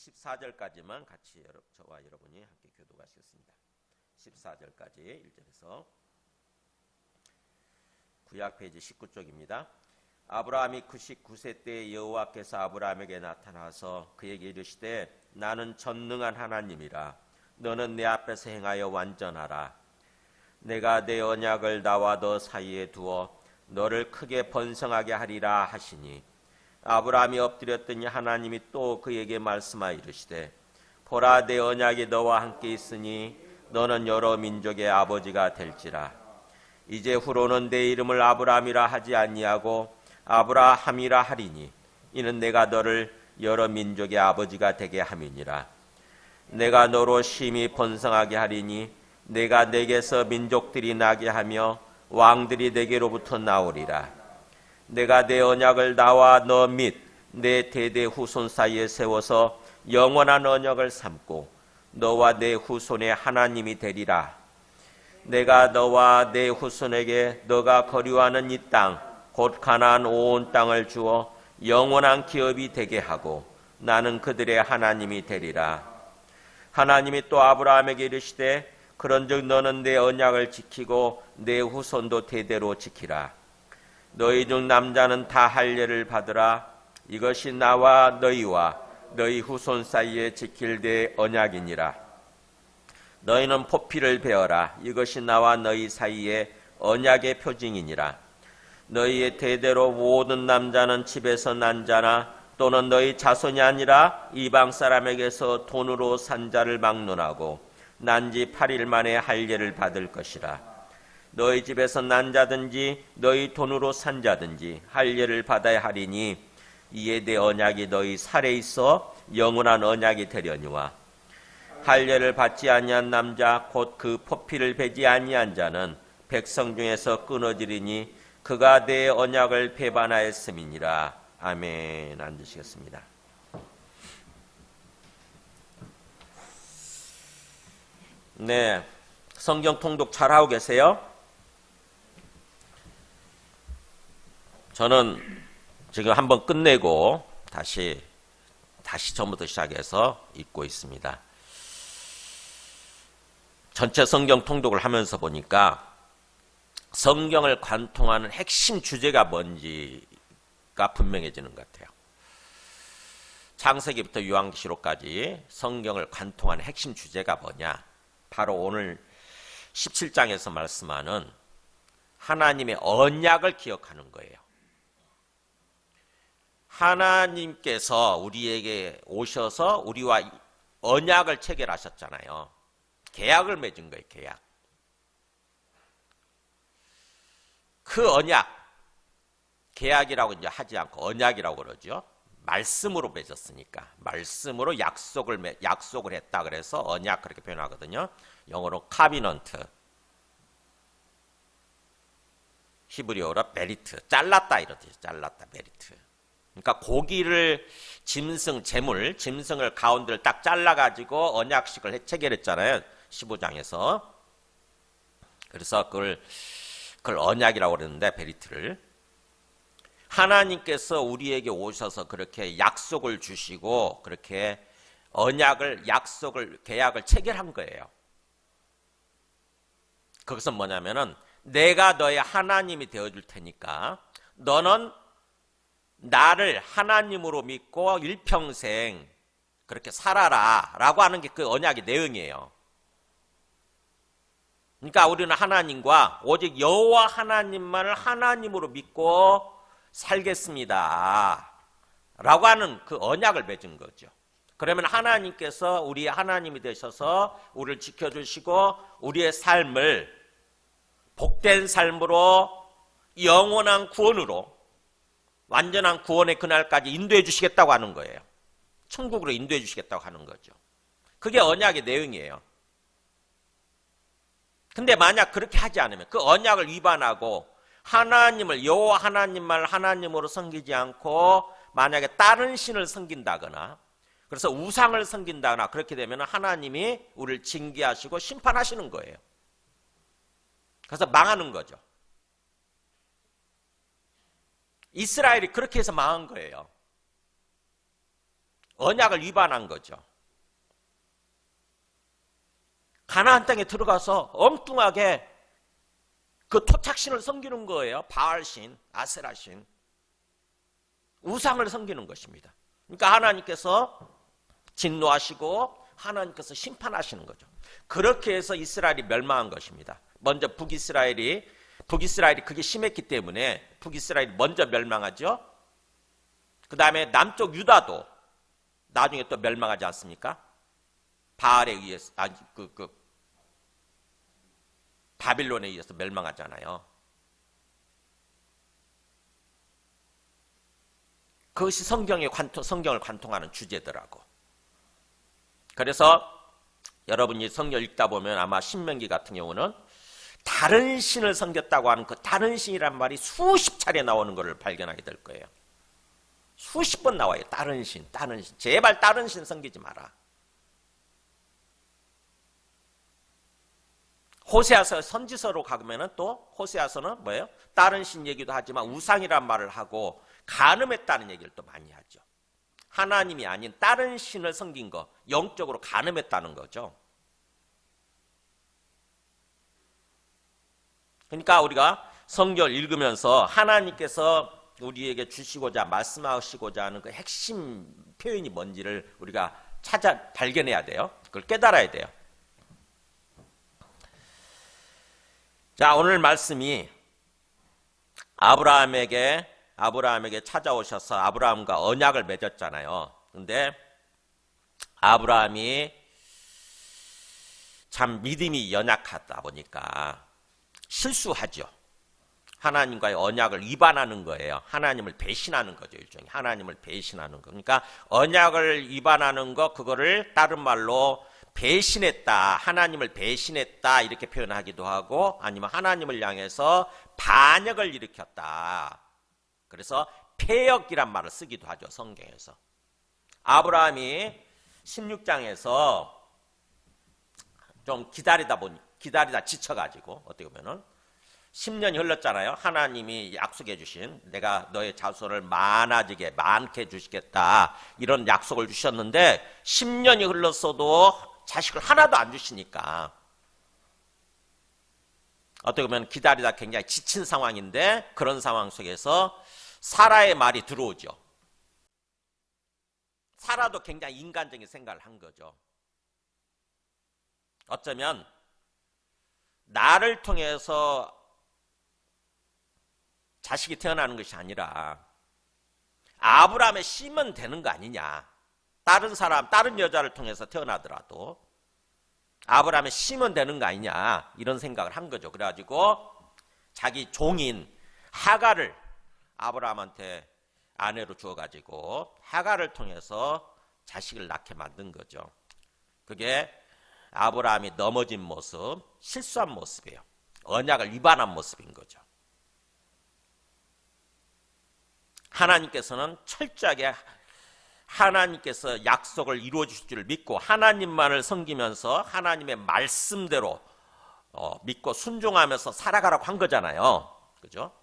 14절까지만 같이 저와 여러분이 함께 교독하시겠습니다. 14절까지 1절에서 구약 페이지 19쪽입니다. 아브라함이 99세 때 여호와께서 아브라함에게 나타나서 그에게 이르시되 나는 전능한 하나님이라 너는 내 앞에서 행하여 완전하라. 내가 내 언약을 나와 너 사이에 두어 너를 크게 번성하게 하리라 하시니 아브라함이 엎드렸더니 하나님이 또 그에게 말씀하여 이르시되 보라 내 언약이 너와 함께 있으니 너는 여러 민족의 아버지가 될지라. 이제 후로는 내 이름을 아브라함이라 하지 아니하고 아브라함이라 하리니 이는 내가 너를 여러 민족의 아버지가 되게 함이니라. 내가 너로 심히 번성하게 하리니 내가 내게서 민족들이 나게 하며 왕들이 내게로부터 나오리라. 내가 내 언약을 나와 너 및 내 대대 후손 사이에 세워서 영원한 언약을 삼고 너와 내 후손의 하나님이 되리라. 내가 너와 내 후손에게 너가 거류하는 이 땅 곧 가나안 온 땅을 주어 영원한 기업이 되게 하고 나는 그들의 하나님이 되리라. 하나님이 또 아브라함에게 이르시되 그런즉 너는 내 언약을 지키고 내 후손도 대대로 지키라. 너희 중 남자는 다 할례를 받으라. 이것이 나와 너희와 너희 후손 사이에 지킬 내 언약이니라. 너희는 포피를 베어라. 이것이 나와 너희 사이에 언약의 표징이니라. 너희의 대대로 모든 남자는 집에서 난 자나 또는 너희 자손이 아니라 이방 사람에게서 돈으로 산 자를 막론하고 난 지 8일 만에 할례를 받을 것이라. 너희 집에서 난 자든지 너희 돈으로 산 자든지 할례를 받아야 하리니 이에 내 언약이 너희 살에 있어 영원한 언약이 되려니와 할례를 받지 아니한 남자 곧 그 포피를 베지 아니한 자는 백성 중에서 끊어지리니 그가 내 언약을 배반하였음이니라. 아멘. 앉으시겠습니다. 네, 성경 통독 잘하고 계세요? 저는 지금 한번 끝내고 다시 처음부터 시작해서 읽고 있습니다. 전체 성경 통독을 하면서 보니까 성경을 관통하는 핵심 주제가 뭔지가 분명해지는 것 같아요. 창세기부터 요한계시록까지 성경을 관통하는 핵심 주제가 뭐냐? 바로 오늘 17장에서 말씀하는 하나님의 언약을 기억하는 거예요. 하나님께서 우리에게 오셔서 우리와 언약을 체결하셨잖아요. 계약을 맺은 거예요. 계약. 그 언약, 계약이라고 이제 하지 않고 언약이라고 그러죠. 말씀으로 맺었으니까 말씀으로 약속을 했다 그래서 언약 그렇게 표현하거든요. 영어로 카비넌트, 히브리어로 베리트, 잘랐다 이런 뜻이죠. 잘랐다, 베리트. 그러니까 고기를 짐승을 가운데를 딱 잘라가지고 언약식을 체결했잖아요. 15장에서. 그래서 그걸 언약이라고 그러는데 베리트를. 하나님께서 우리에게 오셔서 그렇게 약속을 주시고 그렇게 계약을 체결한 거예요. 그것은 뭐냐면은 내가 너의 하나님이 되어줄 테니까 너는 나를 하나님으로 믿고 일평생 그렇게 살아라 라고 하는 게 그 언약의 내용이에요. 그러니까 우리는 하나님과 오직 여호와 하나님만을 하나님으로 믿고 살겠습니다 라고 하는 그 언약을 맺은 거죠. 그러면 하나님께서 우리의 하나님이 되셔서 우리를 지켜주시고 우리의 삶을 복된 삶으로 영원한 구원으로 완전한 구원의 그날까지 인도해 주시겠다고 하는 거예요. 천국으로 인도해 주시겠다고 하는 거죠. 그게 언약의 내용이에요. 근데 만약 그렇게 하지 않으면 그 언약을 위반하고 하나님을 여호와 하나님만을 하나님으로 섬기지 않고 만약에 다른 신을 섬긴다거나 그래서 우상을 섬긴다거나 그렇게 되면 하나님이 우리를 징계하시고 심판하시는 거예요. 그래서 망하는 거죠. 이스라엘이 그렇게 해서 망한 거예요. 언약을 위반한 거죠. 가나안 땅에 들어가서 엉뚱하게 그 토착신을 섬기는 거예요. 바알신, 아세라신. 우상을 섬기는 것입니다. 그러니까 하나님께서 진노하시고 하나님께서 심판하시는 거죠. 그렇게 해서 이스라엘이 멸망한 것입니다. 먼저 북이스라엘이 그게 심했기 때문에 북이스라엘이 먼저 멸망하죠. 그 다음에 남쪽 유다도 나중에 또 멸망하지 않습니까? 바알에 의해서 바빌론에 의해서 멸망하잖아요. 그것이 성경을 관통하는 주제더라고. 그래서 여러분이 성경 읽다 보면 아마 신명기 같은 경우는 다른 신을 섬겼다고 하는 그 다른 신이란 말이 수십 차례 나오는 것을 발견하게 될 거예요. 수십 번 나와요. 다른 신. 제발 다른 신 섬기지 마라. 호세아서 선지서로 가면은 또 호세아서는 뭐예요? 다른 신 얘기도 하지만 우상이란 말을 하고 간음했다는 얘기를 또 많이 하죠. 하나님이 아닌 다른 신을 섬긴 거, 영적으로 간음했다는 거죠. 그러니까 우리가 성경을 읽으면서 하나님께서 우리에게 주시고자 말씀하시고자 하는 그 핵심 표현이 뭔지를 우리가 발견해야 돼요. 그걸 깨달아야 돼요. 자, 오늘 말씀이 아브라함에게 찾아오셔서 아브라함과 언약을 맺었잖아요. 근데 아브라함이 참 믿음이 연약하다 보니까 실수하죠. 하나님과의 언약을 위반하는 거예요. 하나님을 배신하는 거죠. 일종의 하나님을 배신하는 거. 그러니까 언약을 위반하는 거, 그거를 다른 말로 배신했다, 하나님을 배신했다 이렇게 표현하기도 하고, 아니면 하나님을 향해서 반역을 일으켰다. 그래서 패역이란 말을 쓰기도 하죠. 성경에서. 아브라함이 16장에서 좀 기다리다 지쳐가지고, 어떻게 보면은 10년이 흘렀잖아요. 하나님이 약속해 주신, 내가 너의 자손을 많게 해주시겠다, 이런 약속을 주셨는데 10년이 흘렀어도 자식을 하나도 안 주시니까 어떻게 보면 기다리다 굉장히 지친 상황인데, 그런 상황 속에서 사라의 말이 들어오죠. 사라도 굉장히 인간적인 생각을 한 거죠. 어쩌면 나를 통해서 자식이 태어나는 것이 아니라 아브라함의 씨면 되는 거 아니냐. 다른 여자를 통해서 태어나더라도 아브라함의 씨면 되는 거 아니냐, 이런 생각을 한 거죠. 그래가지고 자기 종인 하갈을 아브라함한테 아내로 주어가지고 하갈을 통해서 자식을 낳게 만든 거죠. 그게 아브라함이 넘어진 모습, 실수한 모습이에요. 언약을 위반한 모습인 거죠. 하나님께서는 철저하게 하나님께서 약속을 이루어 주실 줄 믿고 하나님만을 섬기면서 하나님의 말씀대로 믿고 순종하면서 살아가라고 한 거잖아요. 그죠?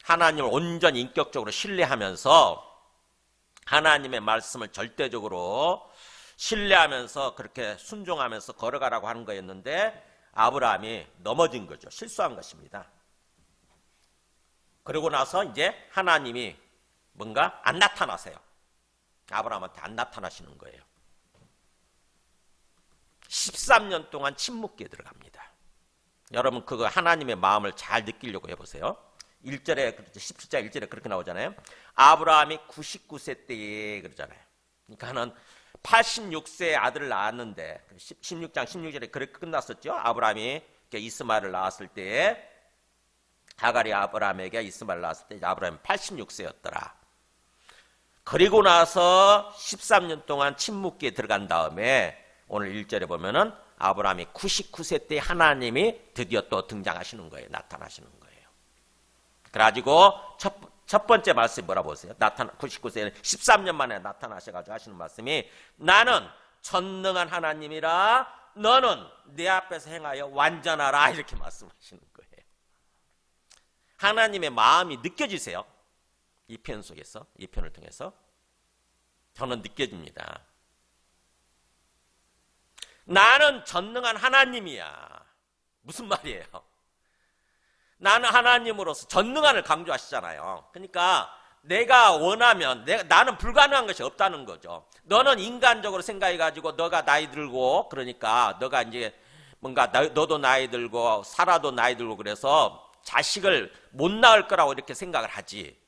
하나님을 온전히 인격적으로 신뢰하면서 하나님의 말씀을 절대적으로 신뢰하면서 그렇게 순종하면서 걸어가라고 하는 거였는데, 아브라함이 넘어진 거죠. 실수한 것입니다. 그러고 나서 이제 하나님이 뭔가 안 나타나세요. 아브라함한테 안 나타나시는 거예요. 13년 동안 침묵기에 들어갑니다. 여러분 그거 하나님의 마음을 잘 느끼려고 해보세요. 1절에 17장 1절에 그렇게 나오잖아요. 아브라함이 99세 때에 그러잖아요. 그러니까는 86세의 아들을 낳았는데 16장 16절에 그렇게 끝났었죠. 아브라함이 이스마엘을 낳았을 때에, 하갈이 아브라함에게 이스마엘 낳았을 때 아브라함이 86세였더라. 그리고 나서 13년 동안 침묵기에 들어간 다음에 오늘 1절에 보면은 아브라함이 99세 때 하나님이 드디어 또 등장하시는 거예요. 나타나시는 거예요. 그래가지고 첫 번째 말씀이 뭐라 보세요? 99세는 13년 만에 나타나셔가지고 하시는 말씀이, 나는 전능한 하나님이라 너는 내 앞에서 행하여 완전하라, 이렇게 말씀하시는 거예요. 하나님의 마음이 느껴지세요? 이 편 속에서, 이 편을 통해서. 저는 느껴집니다. 나는 전능한 하나님이야. 무슨 말이에요? 나는 하나님으로서 전능한을 강조하시잖아요. 그러니까 내가 원하면 나는 불가능한 것이 없다는 거죠. 너는 인간적으로 생각해가지고 너가 나이 들고 그러니까 너가 이제 뭔가 너도 나이 들고 살아도 나이 들고 그래서 자식을 못 낳을 거라고 이렇게 생각을 했지.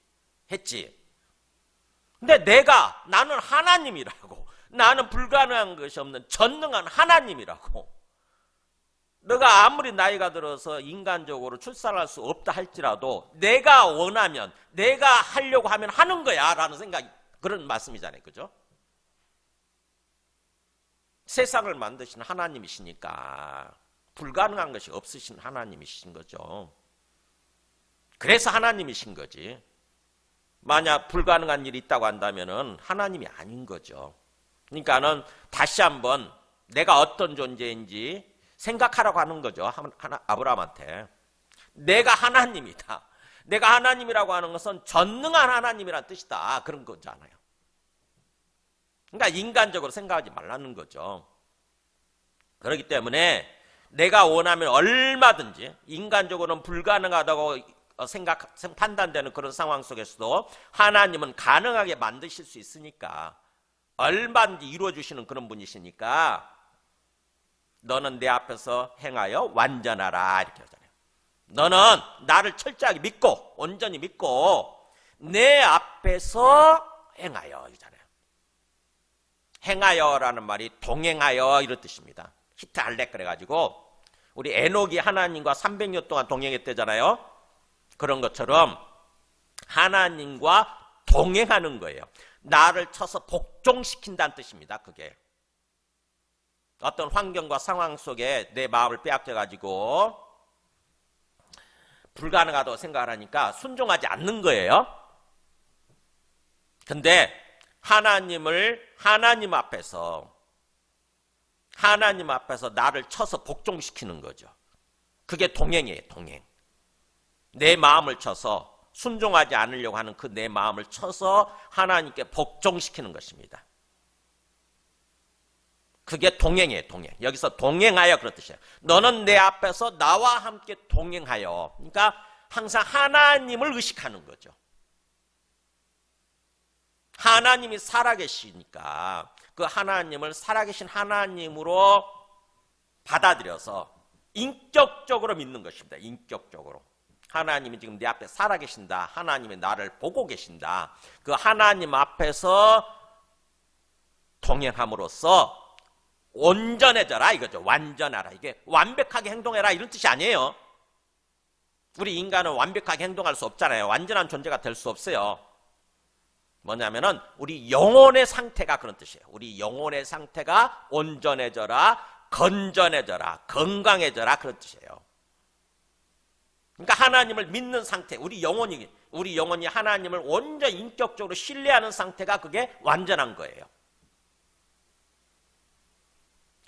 근데 나는 하나님이라고. 나는 불가능한 것이 없는 전능한 하나님이라고. 너가 아무리 나이가 들어서 인간적으로 출산할 수 없다 할지라도 내가 원하면 내가 하려고 하면 하는 거야 라는 생각이 그런 말씀이잖아요. 그죠? 세상을 만드신 하나님이시니까 불가능한 것이 없으신 하나님이신 거죠. 그래서 하나님이신 거지. 만약 불가능한 일이 있다고 한다면 하나님이 아닌 거죠. 그러니까는 다시 한번 내가 어떤 존재인지 생각하라고 하는 거죠. 아브라함한테. 내가 하나님이다. 내가 하나님이라고 하는 것은 전능한 하나님이라는 뜻이다. 그런 거잖아요. 그러니까 인간적으로 생각하지 말라는 거죠. 그렇기 때문에 내가 원하면 얼마든지 인간적으로는 불가능하다고 판단되는 그런 상황 속에서도 하나님은 가능하게 만드실 수 있으니까 얼마든지 이루어주시는 그런 분이시니까 너는 내 앞에서 행하여 완전하라 이렇게 하잖아요. 너는 나를 철저하게 믿고 온전히 믿고 내 앞에서 행하여 이잖아요. 행하여라는 말이 동행하여 이런 뜻입니다. 히트 알렉 그래가지고 우리 에녹이 하나님과 300년 동안 동행했대잖아요. 그런 것처럼 하나님과 동행하는 거예요. 나를 쳐서 복종시킨다는 뜻입니다. 그게 어떤 환경과 상황 속에 내 마음을 빼앗겨가지고 불가능하다고 생각을 하니까 순종하지 않는 거예요. 근데 하나님 앞에서 나를 쳐서 복종시키는 거죠. 그게 동행이에요. 동행. 내 마음을 쳐서 순종하지 않으려고 하는 그 내 마음을 쳐서 하나님께 복종시키는 것입니다. 그게 동행이에요. 동행. 여기서 동행하여 그런 뜻이에요. 너는 내 앞에서 나와 함께 동행하여. 그러니까 항상 하나님을 의식하는 거죠. 하나님이 살아계시니까 그 하나님을 살아계신 하나님으로 받아들여서 인격적으로 믿는 것입니다. 인격적으로. 하나님이 지금 내 앞에 살아계신다. 하나님이 나를 보고 계신다. 그 하나님 앞에서 동행함으로써 온전해져라 이거죠. 완전하라. 이게 완벽하게 행동해라 이런 뜻이 아니에요. 우리 인간은 완벽하게 행동할 수 없잖아요. 완전한 존재가 될 수 없어요. 뭐냐면은 우리 영혼의 상태가 그런 뜻이에요. 우리 영혼의 상태가 온전해져라, 건전해져라, 건강해져라 그런 뜻이에요. 그러니까 하나님을 믿는 상태, 우리 영혼이 하나님을 온전히 인격적으로 신뢰하는 상태가 그게 완전한 거예요.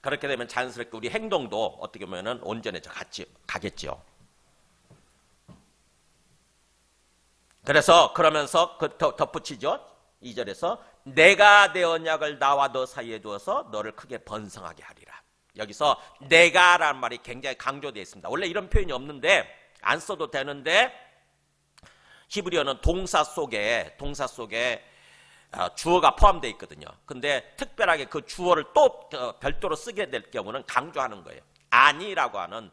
그렇게 되면 자연스럽게 우리 행동도 어떻게 보면은 온전해져 가겠죠. 그래서 그러면서 덧붙이죠. 2절에서 내가 내 언약을 나와 너 사이에 두어서 너를 크게 번성하게 하리라. 여기서 내가라는 말이 굉장히 강조되어 있습니다. 원래 이런 표현이 없는데 안 써도 되는데 히브리어는 동사 속에 주어가 포함되어 있거든요. 근데 특별하게 그 주어를 또 별도로 쓰게 될 경우는 강조하는 거예요. 아니라고 하는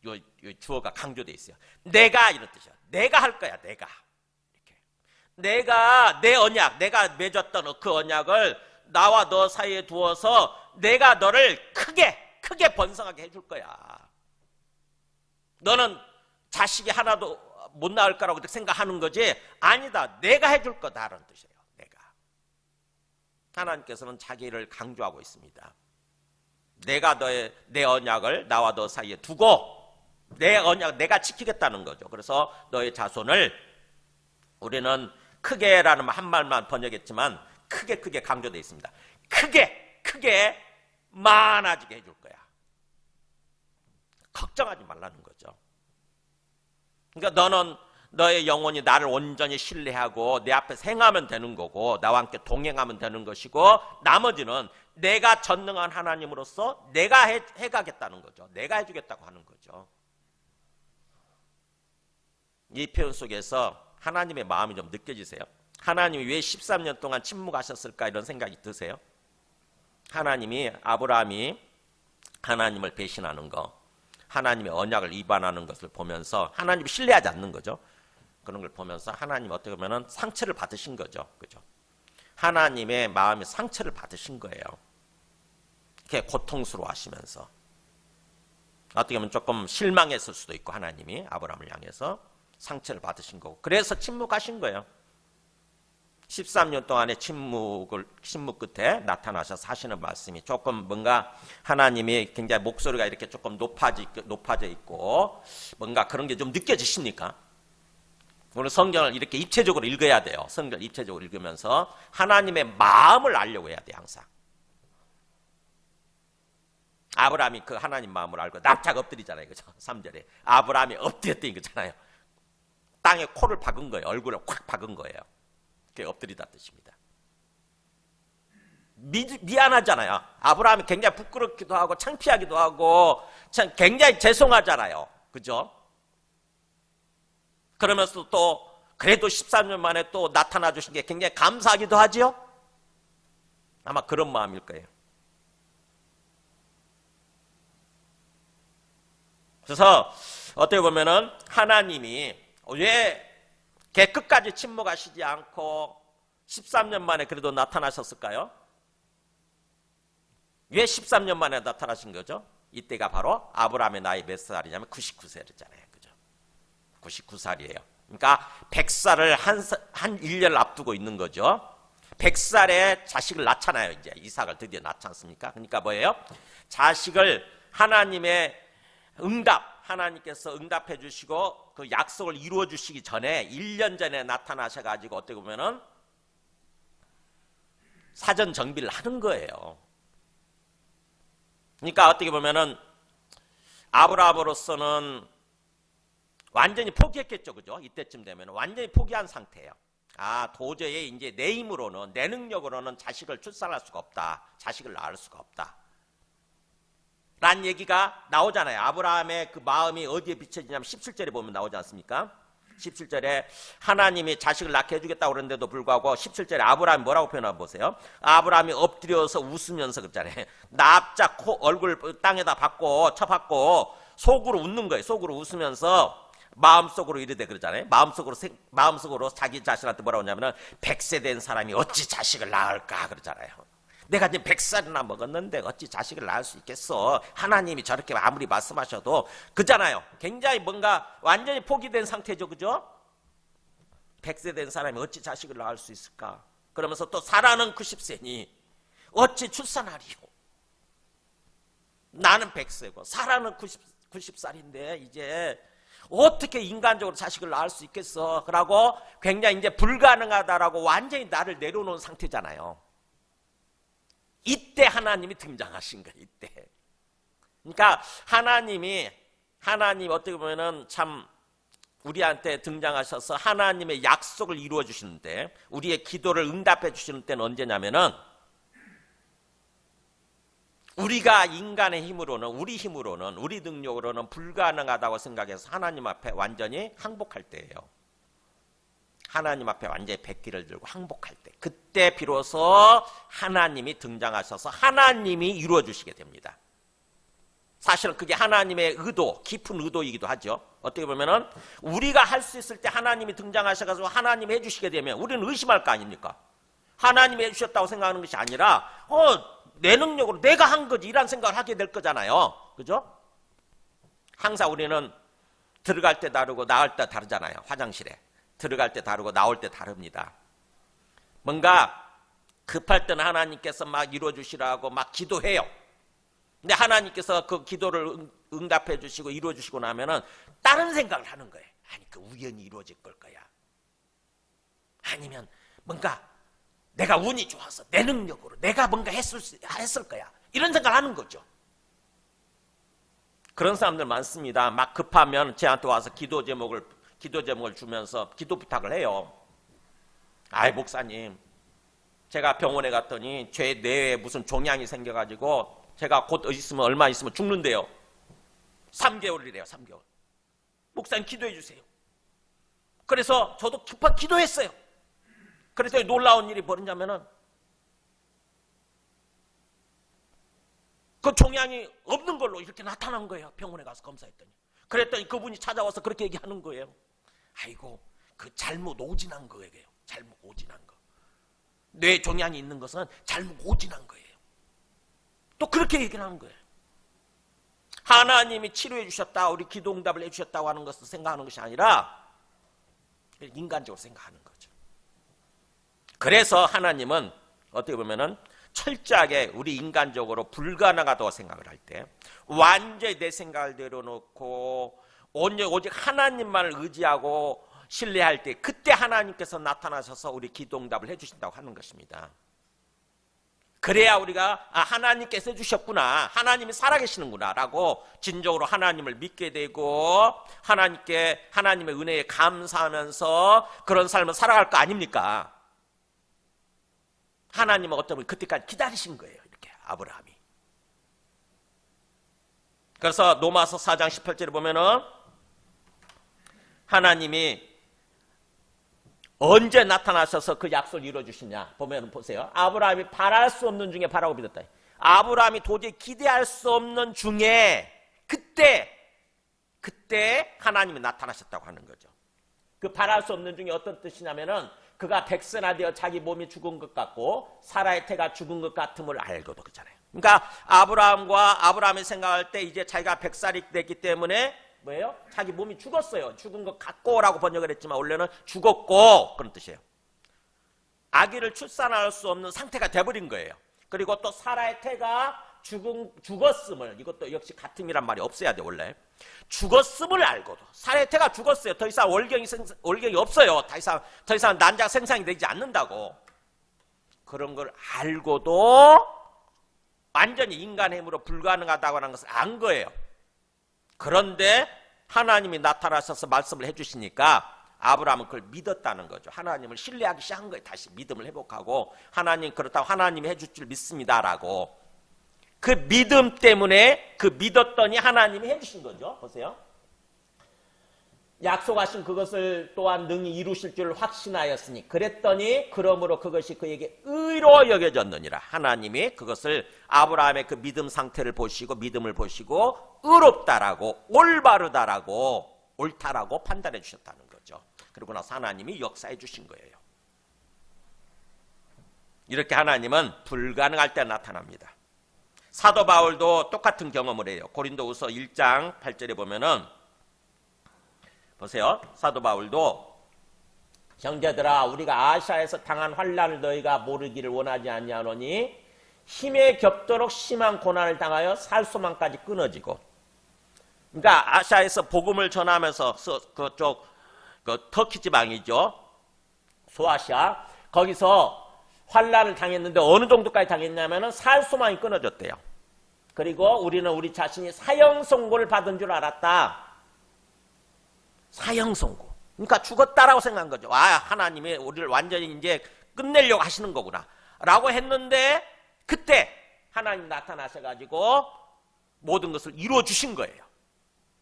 요 주어가 강조되어 있어요. 내가 이런 뜻이야. 내가 할 거야. 내가 내 언약, 내가 맺었던 그 언약을 나와 너 사이에 두어서 내가 너를 크게 번성하게 해줄 거야. 너는 자식이 하나도 못 낳을 거라고 생각하는 거지? 아니다. 내가 해줄 거다라는 뜻이에요. 내가. 하나님께서는 자기를 강조하고 있습니다. 내가 내 언약을 나와 너 사이에 두고 내 언약 내가 지키겠다는 거죠. 그래서 너의 자손을 우리는 크게라는 한 말만 번역했지만 크게 강조되어 있습니다. 크게 많아지게 해줄 거야. 걱정하지 말라는 거죠. 그러니까 너의 영혼이 나를 온전히 신뢰하고 내 앞에서 행하면 되는 거고 나와 함께 동행하면 되는 것이고 나머지는 내가 전능한 하나님으로서 내가 해가겠다는 거죠. 내가 해주겠다고 하는 거죠. 이 표현 속에서 하나님의 마음이 좀 느껴지세요? 하나님이 왜 13년 동안 침묵하셨을까 이런 생각이 드세요? 하나님이 아브라함이 하나님을 배신하는 거, 하나님의 언약을 위반하는 것을 보면서 하나님을 신뢰하지 않는 거죠. 그런 걸 보면서 하나님 어떻게 보면 상처를 받으신 거죠. 그죠? 하나님의 마음이 상처를 받으신 거예요. 그게 고통스러워 하시면서. 어떻게 보면 조금 실망했을 수도 있고 하나님이 아브라함을 향해서 상처를 받으신 거고. 그래서 침묵하신 거예요. 13년 동안의 침묵 끝에 나타나셔서 하시는 말씀이 조금 뭔가 하나님이 굉장히 목소리가 이렇게 조금 높아져 있고 뭔가 그런 게 좀 느껴지십니까? 오늘 성경을 이렇게 입체적으로 읽어야 돼요. 성경을 입체적으로 읽으면서 하나님의 마음을 알려고 해야 돼요. 항상. 아브라함이 그 하나님 마음을 알고 납작 엎드리잖아요. 그죠? 3절에 아브라함이 엎드렸더니 거잖아요. 땅에 코를 박은 거예요. 얼굴을 확 박은 거예요. 그게 엎드리다 뜻입니다. 미안하잖아요. 아브라함이 굉장히 부끄럽기도 하고 창피하기도 하고 참 굉장히 죄송하잖아요. 그죠? 그러면서 또 그래도 13년 만에 또 나타나 주신 게 굉장히 감사하기도 하지요. 아마 그런 마음일 거예요. 그래서 어떻게 보면은 하나님이 왜 끝까지 침묵하시지 않고 13년 만에 그래도 나타나셨을까요? 왜 13년 만에 나타나신 거죠? 이때가 바로 아브라함의 나이 몇 살이냐면 99세였잖아요. 그죠? 99살이에요. 그러니까 100살을 한 1년을 앞두고 있는 거죠. 100살에 자식을 낳잖아요. 이제 이삭을 드디어 낳지 않습니까? 그러니까 뭐예요? 자식을 하나님의 하나님께서 응답해 주시고 그 약속을 이루어 주시기 전에 1년 전에 나타나셔가지고 어떻게 보면은 사전 정비를 하는 거예요. 그러니까 어떻게 보면은 아브라함으로서는 완전히 포기했겠죠. 그죠? 이때쯤 되면 완전히 포기한 상태예요. 도저히 이제 내 힘으로는, 내 능력으로는 자식을 출산할 수가 없다. 자식을 낳을 수가 없다. 라는 얘기가 나오잖아요. 아브라함의 그 마음이 어디에 비춰지냐면 17절에 보면 나오지 않습니까? 17절에 하나님이 자식을 낳게 해주겠다고 그러는데도 불구하고 17절에 아브라함이 뭐라고 표현하고 보세요. 아브라함이 엎드려서 웃으면서 그랬잖아요. 납작 얼굴 땅에다 박고 쳐박고 속으로 웃는 거예요. 속으로 웃으면서 마음속으로 이르되 그러잖아요. 마음속으로 자기 자신한테 뭐라고 하냐면 100세 된 사람이 어찌 자식을 낳을까 그러잖아요. 내가 지금 100살이나 먹었는데 어찌 자식을 낳을 수 있겠어. 하나님이 저렇게 아무리 말씀하셔도 그잖아요. 굉장히 뭔가 완전히 포기된 상태죠. 그죠? 100세 된 사람이 어찌 자식을 낳을 수 있을까. 그러면서 또 사라는 90세니 어찌 출산하리요. 나는 100세고 사라는 90살인데 이제 어떻게 인간적으로 자식을 낳을 수 있겠어. 그러고 굉장히 이제 불가능하다라고 완전히 나를 내려놓은 상태잖아요. 이때 하나님이 등장하신 거예요. 이때. 그러니까 하나님이 어떻게 보면은 참 우리한테 등장하셔서 하나님의 약속을 이루어 주시는데 우리의 기도를 응답해 주시는 때는 언제냐면은 우리가 인간의 힘으로는 우리 능력으로는 불가능하다고 생각해서 하나님 앞에 완전히 항복할 때예요. 하나님 앞에 완전히 백기를 들고 항복할 때 그때 비로소 하나님이 등장하셔서 하나님이 이루어 주시게 됩니다. 사실은 그게 하나님의 의도, 깊은 의도이기도 하죠. 어떻게 보면은 우리가 할 수 있을 때 하나님이 등장하셔가지고 하나님이 해주시게 되면 우리는 의심할 거 아닙니까? 하나님이 해주셨다고 생각하는 것이 아니라 내 능력으로 내가 한 거지 이런 생각을 하게 될 거잖아요. 그죠? 항상 우리는 들어갈 때 다르고 나올 때 다르잖아요. 화장실에 들어갈 때 다르고 나올 때 다릅니다. 뭔가 급할 때는 하나님께서 막 이루어 주시라고 막 기도해요. 근데 하나님께서 그 기도를 응답해 주시고 이루어 주시고 나면은 다른 생각을 하는 거예요. 아니 그 우연히 이루어질 걸 거야. 아니면 뭔가 내가 운이 좋아서 내 능력으로 내가 뭔가 했을 거야. 이런 생각을 하는 거죠. 그런 사람들 많습니다. 막 급하면 저한테 와서 기도 제목을 주면서 기도 부탁을 해요. 아이 목사님, 제가 병원에 갔더니 제 뇌에 무슨 종양이 생겨가지고 제가 곧 있으면 얼마 있으면 죽는데요. 3개월이래요. 3개월. 목사님 기도해 주세요. 그래서 저도 급하게 기도했어요. 그래서 놀라운 일이 벌어졌냐면은 그 종양이 없는 걸로 이렇게 나타난 거예요. 병원에 가서 검사했더니. 그랬더니 그분이 찾아와서 그렇게 얘기하는 거예요. 아이고, 그 잘못 오진한 거예요. 잘못 오진한 거. 뇌 종양이 있는 것은 잘못 오진한 거예요. 또 그렇게 얘기를 하는 거예요. 하나님이 치료해 주셨다, 우리 기도 응답을 해 주셨다고 하는 것을 생각하는 것이 아니라 인간적으로 생각하는 거죠. 그래서 하나님은 어떻게 보면은 철저하게 우리 인간적으로 불가능하다고 생각을 할 때, 완전히 내 생각을 내려놓고 오직 하나님만을 의지하고 신뢰할 때, 그때 하나님께서 나타나셔서 우리 기도 응답을 해주신다고 하는 것입니다. 그래야 우리가 하나님께서 해주셨구나, 하나님이 살아계시는구나 라고 진정으로 하나님을 믿게 되고 하나님의 은혜에 감사하면서 그런 삶을 살아갈 거 아닙니까? 하나님은 어쩌면 그때까지 기다리신 거예요. 이렇게 아브라함이. 그래서 로마서 4장 18절에 보면은 하나님이 언제 나타나셔서 그 약속을 이루어주시냐 보면 보세요. 아브라함이 바랄 수 없는 중에 바라고 믿었다. 아브라함이 도저히 기대할 수 없는 중에 그때 하나님이 나타나셨다고 하는 거죠. 그 바랄 수 없는 중에 어떤 뜻이냐면은 그가 백세나 되어 자기 몸이 죽은 것 같고 사라의 태가 죽은 것 같음을 알고도 그렇잖아요. 그러니까 아브라함이 생각할 때 이제 자기가 100살이 됐기 때문에 뭐예요? 자기 몸이 죽었어요. 죽은 것 같고라고 번역을 했지만 원래는 죽었고 그런 뜻이에요. 아기를 출산할 수 없는 상태가 돼버린 거예요. 그리고 또 사라의 태가 죽었음을, 이것도 역시 같음이란 말이 없어야 돼. 원래 죽었음을 알고도, 사라의 태가 죽었어요. 더 이상 월경이 없어요. 더 이상 난자가 생산이 되지 않는다고. 그런 걸 알고도 완전히 인간의 힘으로 불가능하다고 하는 것을 안 거예요. 그런데 하나님이 나타나셔서 말씀을 해주시니까 아브라함은 그걸 믿었다는 거죠. 하나님을 신뢰하기 시작한 거예요. 다시 믿음을 회복하고, 하나님 그렇다고 하나님이 해줄 줄 믿습니다라고. 그 믿음 때문에 그 믿었더니 하나님이 해주신 거죠. 보세요. 약속하신 그것을 또한 능히 이루실 줄 확신하였으니 그랬더니 그러므로 그것이 그에게 의로 여겨졌느니라. 하나님이 그것을 아브라함의 그 믿음 상태를 보시고 믿음을 보시고 의롭다라고, 올바르다라고, 옳다라고 판단해 주셨다는 거죠. 그리고 나서 하나님이 역사해 주신 거예요. 이렇게 하나님은 불가능할 때 나타납니다. 사도 바울도 똑같은 경험을 해요. 고린도후서 1장 8절에 보면은 보세요. 사도 바울도 형제들아, 우리가 아시아에서 당한 환난을 너희가 모르기를 원하지 아니하노니 힘에 겹도록 심한 고난을 당하여 살 소망까지 끊어지고. 그러니까 아시아에서 복음을 전하면서 그쪽 터키 지방이죠. 소아시아. 거기서 환난을 당했는데 어느 정도까지 당했냐면은 살 소망이 끊어졌대요. 그리고 우리는 우리 자신이 사형 선고를 받은 줄 알았다. 사형 선고. 그러니까 죽었다라고 생각한 거죠. 하나님이 우리를 완전히 이제 끝내려고 하시는 거구나 라고 했는데, 그때 하나님 나타나셔가지고 모든 것을 이루어 주신 거예요.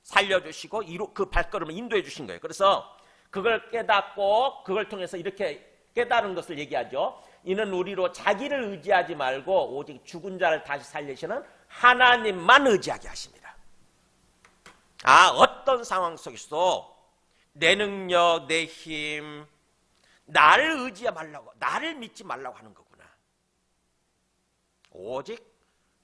살려주시고 그 발걸음을 인도해 주신 거예요. 그래서 그걸 깨닫고 그걸 통해서 이렇게 깨달은 것을 얘기하죠. 이는 우리로 자기를 의지하지 말고 오직 죽은 자를 다시 살리시는 하나님만 의지하게 하십니다. 어떤 상황 속에서도 내 능력, 내 힘, 나를 의지하지 말라고, 나를 믿지 말라고 하는 거구나. 오직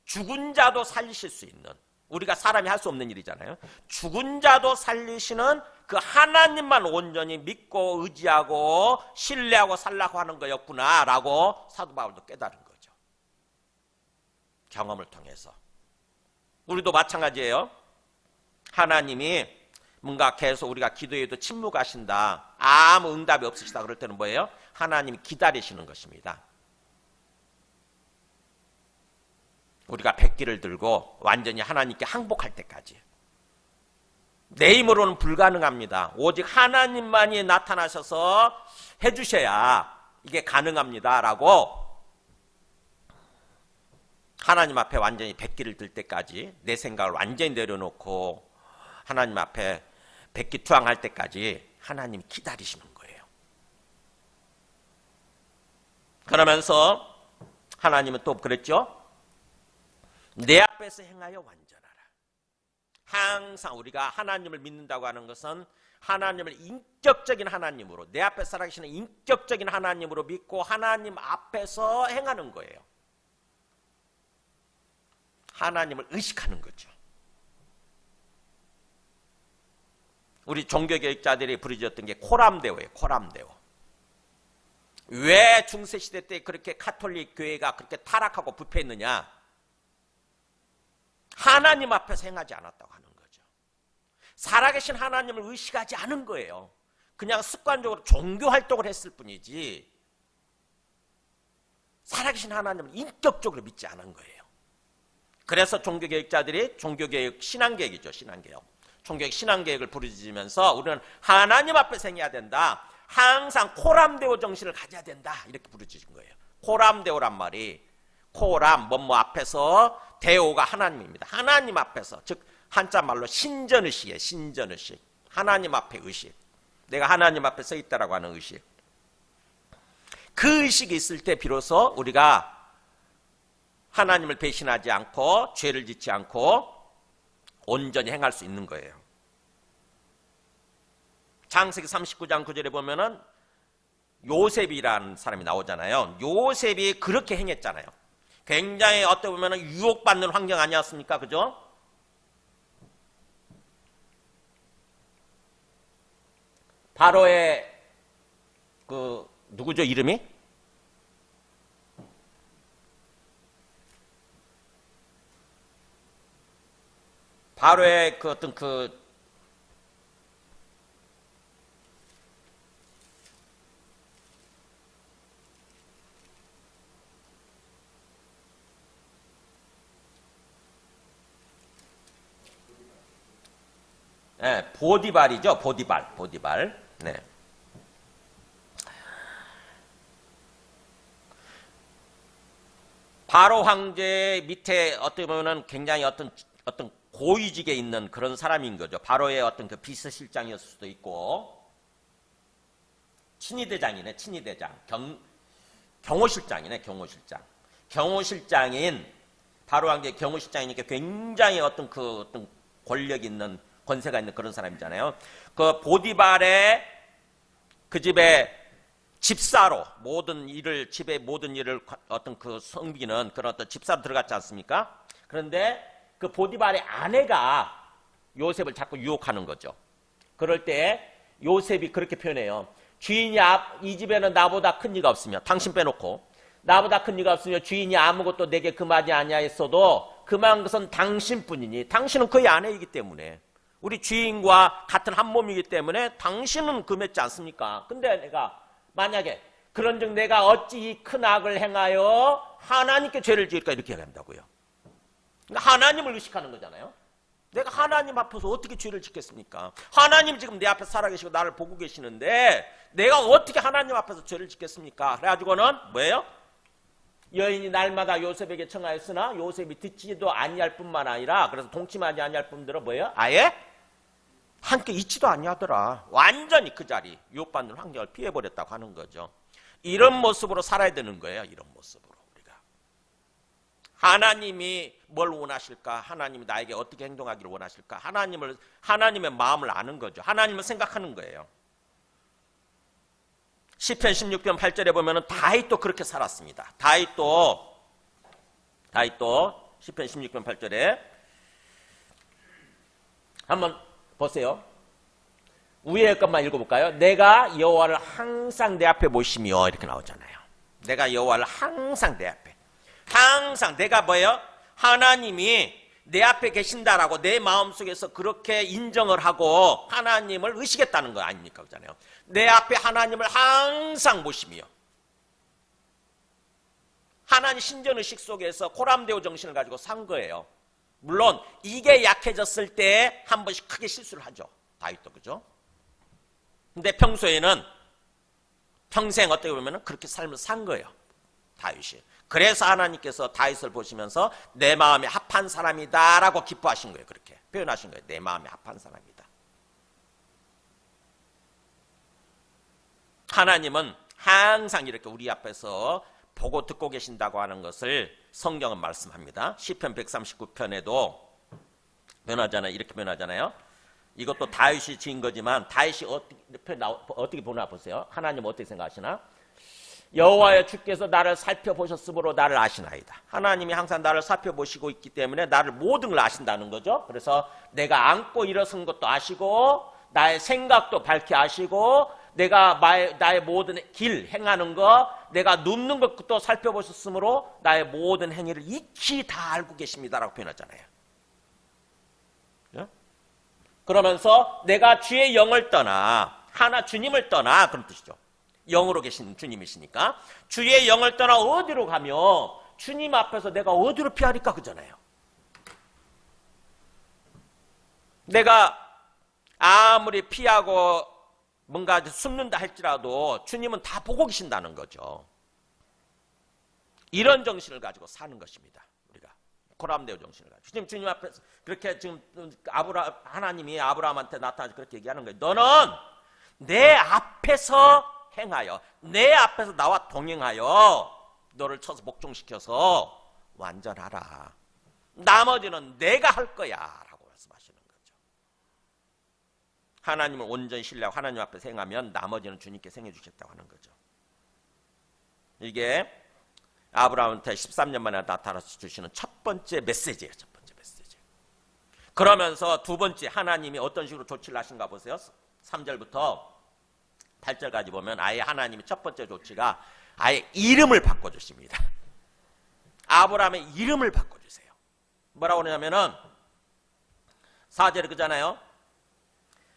죽은 자도 살리실 수 있는, 우리가 사람이 할 수 없는 일이잖아요. 죽은 자도 살리시는 그 하나님만 온전히 믿고 의지하고 신뢰하고 살라고 하는 거였구나 라고 사도 바울도 깨달은 거죠. 경험을 통해서. 우리도 마찬가지예요. 하나님이 뭔가 계속 우리가 기도해도 침묵하신다, 아무 응답이 없으시다 그럴 때는 뭐예요? 하나님이 기다리시는 것입니다. 우리가 백기를 들고 완전히 하나님께 항복할 때까지. 내 힘으로는 불가능합니다. 오직 하나님만이 나타나셔서 해주셔야 이게 가능합니다 라고 하나님 앞에 완전히 백기를 들 때까지 내 생각을 완전히 내려놓고 하나님 앞에 백기투항할 때까지 하나님이 기다리시는 거예요. 그러면서 하나님은 또 그랬죠. 내 앞에서 행하여 완전하라. 항상 우리가 하나님을 믿는다고 하는 것은 하나님을 인격적인 하나님으로, 내 앞에 살아계시는 인격적인 하나님으로 믿고 하나님 앞에서 행하는 거예요. 하나님을 의식하는 거죠. 우리 종교교육자들이 부르짖었던 게 코람데오예요. 코람데오. 왜 중세시대 때 그렇게 가톨릭 교회가 그렇게 타락하고 부패했느냐? 하나님 앞에서 행하지 않았다고 하는 거죠. 살아계신 하나님을 의식하지 않은 거예요. 그냥 습관적으로 종교활동을 했을 뿐이지 살아계신 하나님을 인격적으로 믿지 않은 거예요. 그래서 종교개혁자들이 종교개혁 신앙개혁이죠. 신앙개혁. 종교개혁 신앙개혁을 부르짖으면서 우리는 하나님 앞에서 행해야 된다. 항상 코람데오 정신을 가져야 된다. 이렇게 부르짖은 거예요. 코람데오란 말이 코람 뭐뭐 앞에서 데오가 하나님입니다. 하나님 앞에서, 즉 한자말로 신전의식이에요. 신전의식. 하나님 앞에 의식. 내가 하나님 앞에 서 있다라고 하는 의식. 그 의식이 있을 때 비로소 우리가 하나님을 배신하지 않고 죄를 짓지 않고 온전히 행할 수 있는 거예요. 창세기 39장 9절에 보면은 요셉이라는 사람이 나오잖아요. 요셉이 그렇게 행했잖아요. 굉장히 어떻게 보면은 유혹받는 환경 아니었습니까? 그죠? 바로의 누구죠? 이름이? 바로의 어떤 네, 보디발이죠. 보디발. 네. 바로 황제 밑에 어떻게 보면은 굉장히 어떤 고위직에 있는 그런 사람인 거죠. 바로의 어떤 그 비서실장이었을 수도 있고, 친위대장이네, 친위대장. 경호실장이네, 경호실장. 경호실장인, 바로 황제 경호실장이니까 굉장히 어떤 권력 있는, 권세가 있는 그런 사람이잖아요. 그 보디발의 그 집에 집사로 집의 모든 일을 어떤 섬기는 그런 어떤 집사로 들어갔지 않습니까? 그런데 그 보디발의 아내가 요셉을 자꾸 유혹하는 거죠. 그럴 때 요셉이 그렇게 표현해요. 주인이 이 집에는 나보다 큰 이가 없으며, 당신 빼놓고 나보다 큰 이가 없으며 주인이 아무것도 내게 금하지 아니하였어도 금한 것은 당신뿐이니, 당신은 그의 아내이기 때문에, 우리 주인과 같은 한 몸이기 때문에 당신은 금했지 않습니까? 근데 내가 만약에 그런즉 내가 어찌 이 큰 악을 행하여 하나님께 죄를 지을까, 이렇게 얘기한다고요. 그러니까 하나님을 의식하는 거잖아요. 내가 하나님 앞에서 어떻게 죄를 짓겠습니까? 하나님 지금 내 앞에 살아계시고 나를 보고 계시는데 내가 어떻게 하나님 앞에서 죄를 짓겠습니까? 그래가지고는 뭐예요? 여인이 날마다 요셉에게 청하였으나 요셉이 듣지도 아니할 뿐만 아니라, 그래서 동침하지 아니할 뿐더러 뭐예요? 아예 함께 있지도 아니하더라. 완전히 그 자리, 유혹받는 환경을 피해버렸다고 하는 거죠. 이런 모습으로 살아야 되는 거예요. 이런 모습으로 우리가. 하나님이 뭘 원하실까? 하나님이 나에게 어떻게 행동하기를 원하실까? 하나님의 마음을 아는 거죠. 하나님을 생각하는 거예요. 시편 16편 8절에 보면은 다윗도 그렇게 살았습니다. 다윗도 시편 16편 8절에 한번 보세요. 위에 것만 읽어볼까요? 내가 여호와를 항상 내 앞에 모시며, 이렇게 나오잖아요. 내가 여호와를 항상 내 앞에. 항상 내가 뭐예요? 하나님이 내 앞에 계신다라고 내 마음속에서 그렇게 인정을 하고 하나님을 의식했다는 거 아닙니까? 그렇잖아요. 내 앞에 하나님을 항상 모시며, 하나님 신전의식 속에서 코람데오 정신을 가지고 산 거예요. 물론 이게 약해졌을 때 한 번씩 크게 실수를 하죠. 다윗도 그죠? 근데 평소에는 평생 어떻게 보면 그렇게 삶을 산 거예요. 다윗이. 그래서 하나님께서 다윗을 보시면서 내 마음에 합한 사람이다 라고 기뻐하신 거예요. 그렇게 표현하신 거예요. 내 마음에 합한 사람이다. 하나님은 항상 이렇게 우리 앞에서 보고 듣고 계신다고 하는 것을 성경은 말씀합니다. 시편 139편에도 변하잖아요. 이렇게 변하잖아요. 이것도 다윗이 지은 거지만 다윗이 어떻게 보나 보세요. 하나님 어떻게 생각하시나? 여호와여 주께서 나를 살펴보셨으므로 나를 아시나이다. 하나님이 항상 나를 살펴보시고 있기 때문에 나를 모든 걸 아신다는 거죠. 그래서 내가 앉고 일어선 것도 아시고 나의 생각도 밝히 아시고 내가 나의 모든 길 행하는 거 내가 눕는 것도 살펴보셨으므로 나의 모든 행위를 익히 다 알고 계십니다라고 표현하잖아요. 그러면서 내가 주의 영을 떠나 주님을 떠나 그런 뜻이죠. 영으로 계신 주님이시니까 주의 영을 떠나 어디로 가며 주님 앞에서 내가 어디로 피하리까 그잖아요. 내가 아무리 피하고 뭔가 숨는다 할지라도 주님은 다 보고 계신다는 거죠. 이런 정신을 가지고 사는 것입니다. 우리가 고람대오 정신을 가지고 주님 앞에서 그렇게 지금 하나님이 아브라함한테 나타나서 그렇게 얘기하는 거예요. 너는 내 앞에서 행하여 내 앞에서 나와 동행하여 너를 쳐서 복종시켜서 완전하라. 나머지는 내가 할 거야 라고 말씀하시는 거죠. 하나님을 온전히 신뢰하고 하나님 앞에서 행하면 나머지는 주님께 행해 주겠다고 하는 거죠. 이게 아브라함한테 13년 만에 나타나서 주시는 첫 번째 메시지예요. 첫 번째 메시지. 그러면서 두 번째 하나님이 어떤 식으로 조치를 하신가 보세요. 3절부터 8절까지 보면 아예 하나님이 첫 번째 조치가 아예 이름을 바꿔주십니다. 아브라함의 이름을 바꿔주세요. 뭐라고 그러냐면은 4절에 그잖아요.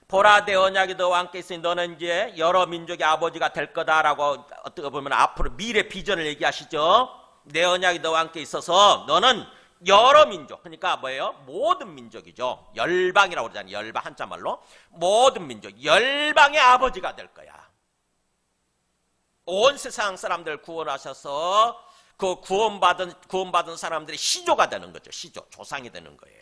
보라 내 언약이 너와 함께 있으니 너는 이제 여러 민족의 아버지가 될 거다라고 어떻게 보면 앞으로 미래 비전을 얘기하시죠. 내 언약이 너와 함께 있어서 너는 여러 민족, 그러니까 뭐예요? 모든 민족이죠. 열방이라고 그러잖아요. 열방 한자말로 모든 민족, 열방의 아버지가 될 거야. 온 세상 사람들 구원하셔서 그 구원받은 사람들이 시조가 되는 거죠. 시조, 조상이 되는 거예요.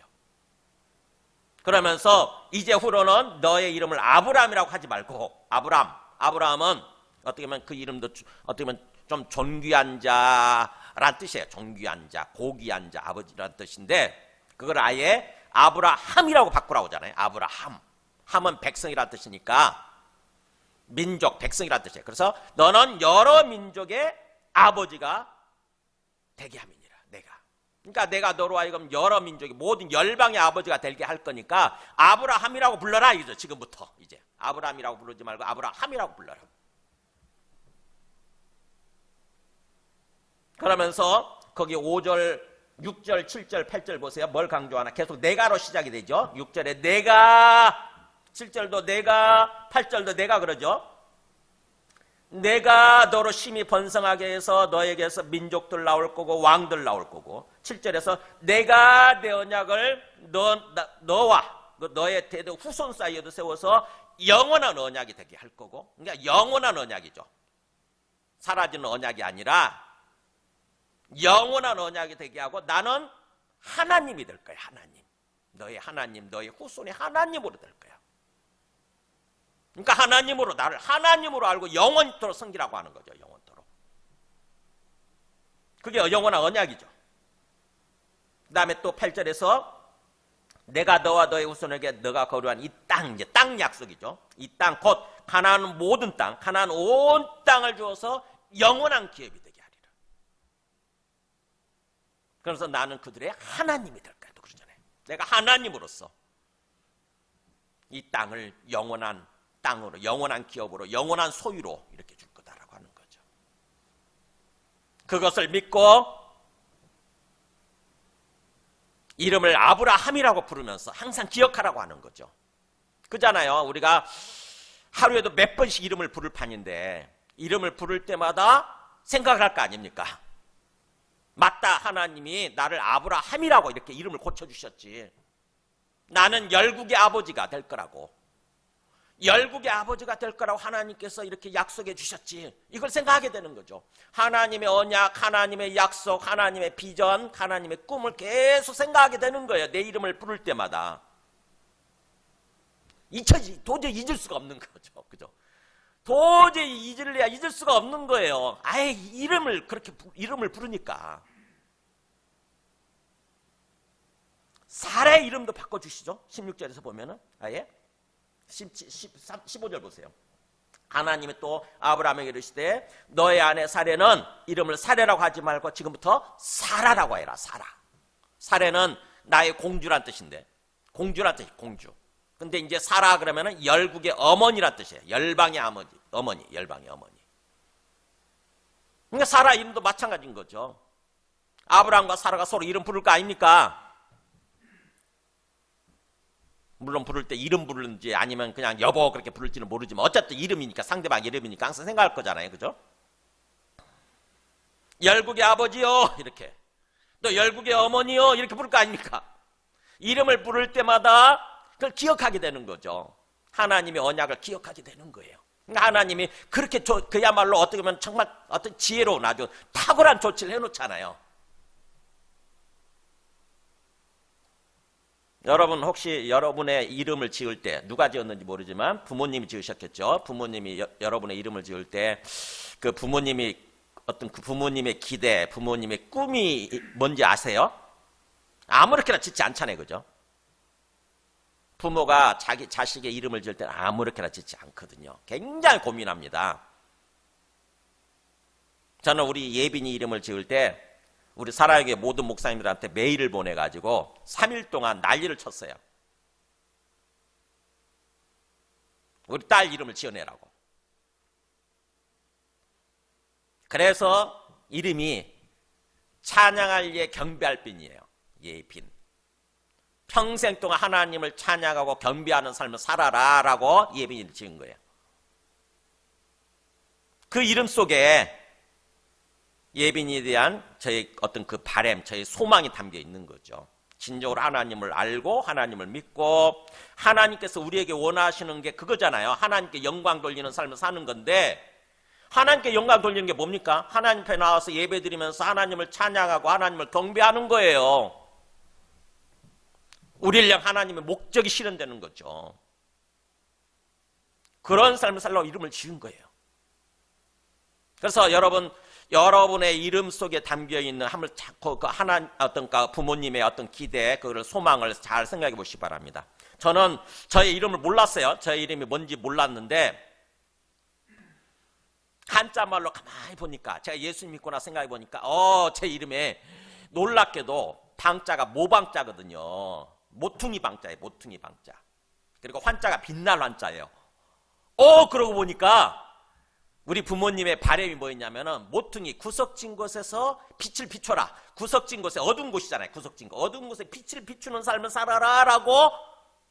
그러면서 이제 후로는 너의 이름을 아브라함이라고 하지 말고 아브라함은 어떻게 보면 그 이름도 어떻게 보면 좀 존귀한 자란 뜻이에요. 존귀한 자, 고귀한 자, 아버지란 뜻인데 그걸 아예 아브라함이라고 바꾸라고 하잖아요. 아브라함. 함은 백성이란 뜻이니까 민족, 백성이란 뜻이에요. 그래서 너는 여러 민족의 아버지가 되게 함이니라. 그러니까 내가 너로 하여금 여러 민족의 모든 열방의 아버지가 되게 할 거니까 아브라함이라고 불러라 이거죠. 지금부터 이제 아브라함이라고 부르지 말고 아브라함이라고 불러라. 그러면서 거기 5절, 6절, 7절, 8절 보세요. 뭘 강조하나? 계속 내가로 시작이 되죠. 6절에 내가, 7절도 내가, 8절도 내가 그러죠. 내가 너로 심히 번성하게 해서 너에게서 민족들 나올 거고 왕들 나올 거고 7절에서 내가 내 언약을 너와 너의 대대 후손 사이에도 세워서 영원한 언약이 되게 할 거고 그러니까 영원한 언약이죠. 사라지는 언약이 아니라 영원한 언약이 되게 하고 나는 하나님이 될 거야. 하나님 너의 후손이 하나님으로 될 거야. 그러니까 하나님으로 나를 하나님으로 알고 영원토록 섬기라고 하는 거죠. 영원토록. 그게 영원한 언약이죠. 그 다음에 또 8절에서 내가 너와 너의 후손에게 너가 거류한 이 땅, 이제 땅 약속이죠. 이 땅 곧 가나안 모든 땅, 가나안 온 땅을 주어서 영원한 기업이 되게 하리라. 그래서 나는 그들의 하나님이 될 거야. 또 그러잖아요. 내가 하나님으로서 이 땅을 영원한 땅으로, 영원한 기업으로, 영원한 소유로 이렇게 줄 거다라고 하는 거죠. 그것을 믿고 이름을 아브라함이라고 부르면서 항상 기억하라고 하는 거죠. 그잖아요. 우리가 하루에도 몇 번씩 이름을 부를 판인데 이름을 부를 때마다 생각을 할 거 아닙니까? 맞다, 하나님이 나를 아브라함이라고 이렇게 이름을 고쳐주셨지. 나는 열국의 아버지가 될 거라고. 열국의 아버지가 될 거라고 하나님께서 이렇게 약속해 주셨지. 이걸 생각하게 되는 거죠. 하나님의 언약, 하나님의 약속, 하나님의 비전, 하나님의 꿈을 계속 생각하게 되는 거예요. 내 이름을 부를 때마다. 도저히 잊을 수가 없는 거죠. 그죠? 도저히 잊을 수가 없는 거예요. 아예 이름을 부르니까. 사라의 이름도 바꿔주시죠. 16절에서 보면은 아예 15절 보세요. 하나님이 또 아브라함에게 이르시되 너의 아내 사레는 이름을 사레라고 하지 말고 지금부터 사라라고 해라. 사라. 사레는 나의 공주란 뜻인데, 공주란 뜻이 공주. 근데 이제 사라 그러면은 열국의 어머니란 뜻이에요. 열방의 어머니, 열방의 어머니. 그러니까 사라 이름도 마찬가지인 거죠. 아브라함과 사라가 서로 이름 부를 거 아닙니까? 물론 부를 때 이름 부르는지 아니면 그냥 여보 그렇게 부를지는 모르지만 어쨌든 이름이니까, 상대방 이름이니까 항상 생각할 거잖아요. 그죠? 열국의 아버지요 이렇게, 또 열국의 어머니요 이렇게 부를 거 아닙니까? 이름을 부를 때마다 그걸 기억하게 되는 거죠. 하나님의 언약을 기억하게 되는 거예요. 그러니까 하나님이 그렇게 그야말로 어떻게 보면 정말 어떤 지혜로운 아주 탁월한 조치를 해놓잖아요. 여러분 혹시 여러분의 이름을 지을 때 누가 지었는지 모르지만 부모님이 지으셨겠죠. 부모님이 여러분의 이름을 지을 때 그 부모님이 어떤 그 부모님의 기대, 부모님의 꿈이 뭔지 아세요? 아무렇게나 짓지 않잖아요. 그죠? 부모가 자기 자식의 이름을 지을 때는 아무렇게나 짓지 않거든요. 굉장히 고민합니다. 저는 우리 예빈이 이름을 지을 때 우리 사랑의 모든 목사님들한테 메일을 보내가지고 3일 동안 난리를 쳤어요. 우리 딸 이름을 지어내라고. 그래서 이름이 찬양할 예 경배할 빈이에요. 예빈. 평생 동안 하나님을 찬양하고 경배하는 삶을 살아라 라고 예빈이를 지은 거예요. 그 이름 속에 예빈이에 대한 저의 어떤 그 바람, 저의 소망이 담겨 있는 거죠. 진정으로 하나님을 알고 하나님을 믿고 하나님께서 우리에게 원하시는 게 그거잖아요. 하나님께 영광 돌리는 삶을 사는 건데, 하나님께 영광 돌리는 게 뭡니까? 하나님 앞에 나와서 예배드리면서 하나님을 찬양하고 하나님을 경배하는 거예요. 우리를 향한 하나님의 목적이 실현되는 거죠. 그런 삶을 살려고 이름을 지은 거예요. 그래서 여러분의 이름 속에 담겨 있는 어떤 부모님의 어떤 기대, 그걸 소망을 잘 생각해 보시기 바랍니다. 저는 저의 이름을 몰랐어요. 저의 이름이 뭔지 몰랐는데 한자말로 가만히 보니까, 제가 예수 믿고 나 생각해 보니까 제 이름에 놀랍게도 방자가 모방자거든요. 모퉁이 방자예요. 모퉁이 방자. 그리고 환자가 빛날 환자예요. 그러고 보니까 우리 부모님의 바람이 뭐였냐면은 모퉁이 구석진 곳에서 빛을 비춰라. 구석진 곳에 어두운 곳이잖아요. 구석진 곳. 어두운 곳에 빛을 비추는 삶을 살아라 라고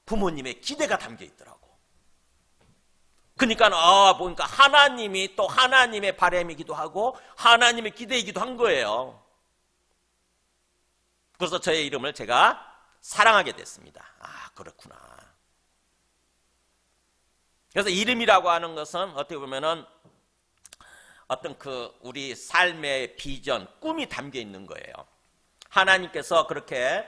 부모님의 기대가 담겨 있더라고. 그러니까 보니까 하나님이 또 하나님의 바람이기도 하고 하나님의 기대이기도 한 거예요. 그래서 저의 이름을 제가 사랑하게 됐습니다. 그렇구나. 그래서 이름이라고 하는 것은 어떻게 보면은 어떤 우리 삶의 비전, 꿈이 담겨 있는 거예요. 하나님께서 그렇게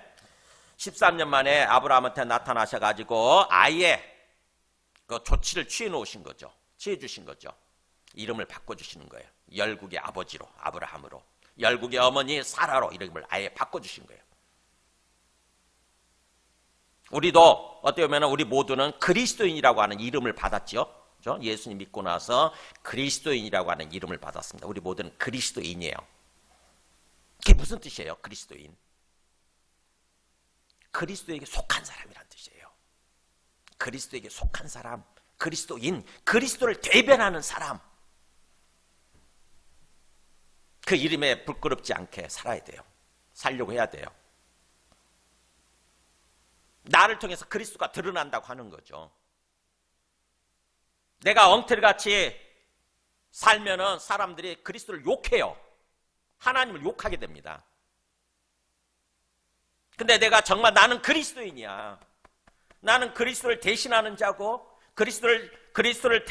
13년 만에 아브라함한테 나타나셔가지고 아예 그 조치를 취해 놓으신 거죠. 취해 주신 거죠. 이름을 바꿔주시는 거예요. 열국의 아버지로, 아브라함으로. 열국의 어머니 사라로 이름을 아예 바꿔주신 거예요. 우리도 어떻게 보면 우리 모두는 그리스도인이라고 하는 이름을 받았죠. 그렇죠? 예수님 믿고 나서 그리스도인이라고 하는 이름을 받았습니다. 우리 모두는 그리스도인이에요. 그게 무슨 뜻이에요? 그리스도인. 그리스도에게 속한 사람이란 뜻이에요. 그리스도에게 속한 사람, 그리스도인, 그리스도를 대변하는 사람. 그 이름에 부끄럽지 않게 살아야 돼요. 살려고 해야 돼요. 나를 통해서 그리스도가 드러난다고 하는 거죠. 내가 엉터리같이 살면은 사람들이 그리스도를 욕해요. 하나님을 욕하게 됩니다. 근데 내가 정말 나는 그리스도인이야. 나는 그리스도를 대신하는 자고 그리스도를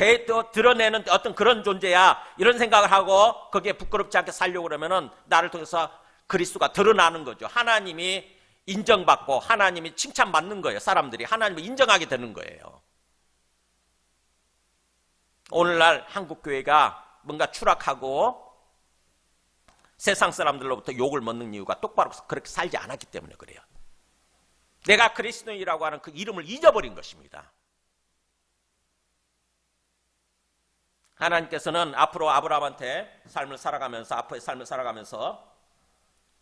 드러내는 어떤 그런 존재야. 이런 생각을 하고 거기에 부끄럽지 않게 살려고 그러면은 나를 통해서 그리스도가 드러나는 거죠. 하나님이 인정받고 하나님이 칭찬받는 거예요. 사람들이 하나님을 인정하게 되는 거예요. 오늘날 한국교회가 뭔가 추락하고 세상 사람들로부터 욕을 먹는 이유가 똑바로 그렇게 살지 않았기 때문에 그래요. 내가 그리스도인이라고 하는 그 이름을 잊어버린 것입니다. 하나님께서는 앞으로 아브라함한테 삶을 살아가면서 앞으로의 삶을 살아가면서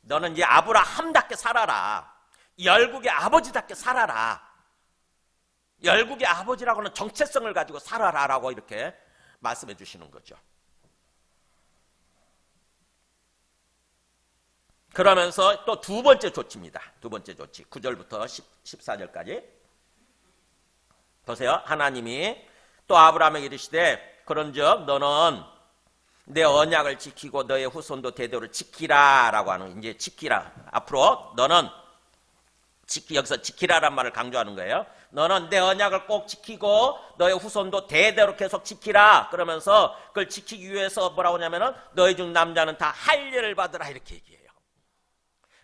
너는 이제 아브라함답게 살아라. 열국의 아버지답게 살아라. 열국의 아버지라고 하는 정체성을 가지고 살아라 라고 이렇게 말씀해 주시는 거죠. 그러면서 또 두 번째 조치입니다. 두 번째 조치 9절부터 14절까지 보세요. 하나님이 또 아브라함에게 이르시되 그런즉 너는 내 언약을 지키고 너의 후손도 대대로 지키라 라고 하는, 이제 지키라, 앞으로 너는 여기서 지키라란 말을 강조하는 거예요. 너는 내 언약을 꼭 지키고 너의 후손도 대대로 계속 지키라. 그러면서 그걸 지키기 위해서 뭐라고 하냐면은 너희 중 남자는 다 할례를 받으라 이렇게 얘기해요.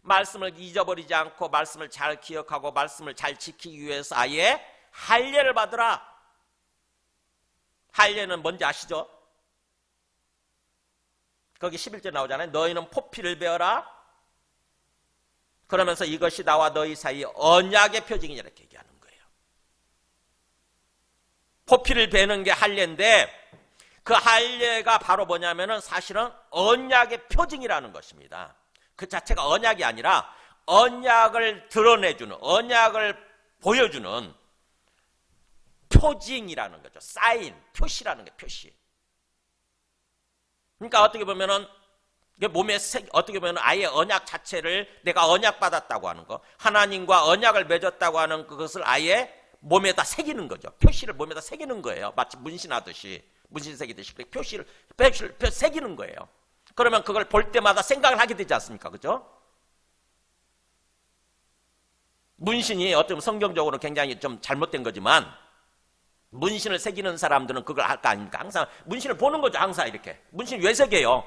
말씀을 잊어버리지 않고 말씀을 잘 기억하고 말씀을 잘 지키기 위해서 아예 할례를 받으라. 할례는 뭔지 아시죠? 거기 11절 나오잖아요. 너희는 포피를 베어라. 그러면서 이것이 나와 너희 사이 언약의 표징이냐 이렇게 얘기하는 거예요. 포피를 베는 게 할례인데 그 할례가 바로 뭐냐면은 사실은 언약의 표징이라는 것입니다. 그 자체가 언약이 아니라 언약을 드러내주는, 언약을 보여주는 표징이라는 거죠. 사인, 표시라는 게 표시. 그러니까 어떻게 보면은 몸에 어떻게 보면 아예 언약 자체를 내가 언약 받았다고 하는 거, 하나님과 언약을 맺었다고 하는 그것을 아예 몸에다 새기는 거죠. 표시를 몸에다 새기는 거예요. 마치 문신하듯이, 문신 새기듯이 표시를 새기는 거예요. 그러면 그걸 볼 때마다 생각을 하게 되지 않습니까? 그죠? 문신이 어쩌면 성경적으로 굉장히 좀 잘못된 거지만 문신을 새기는 사람들은 그걸 할 거 아닙니까? 항상 문신을 보는 거죠. 항상 이렇게. 문신 왜 새겨요?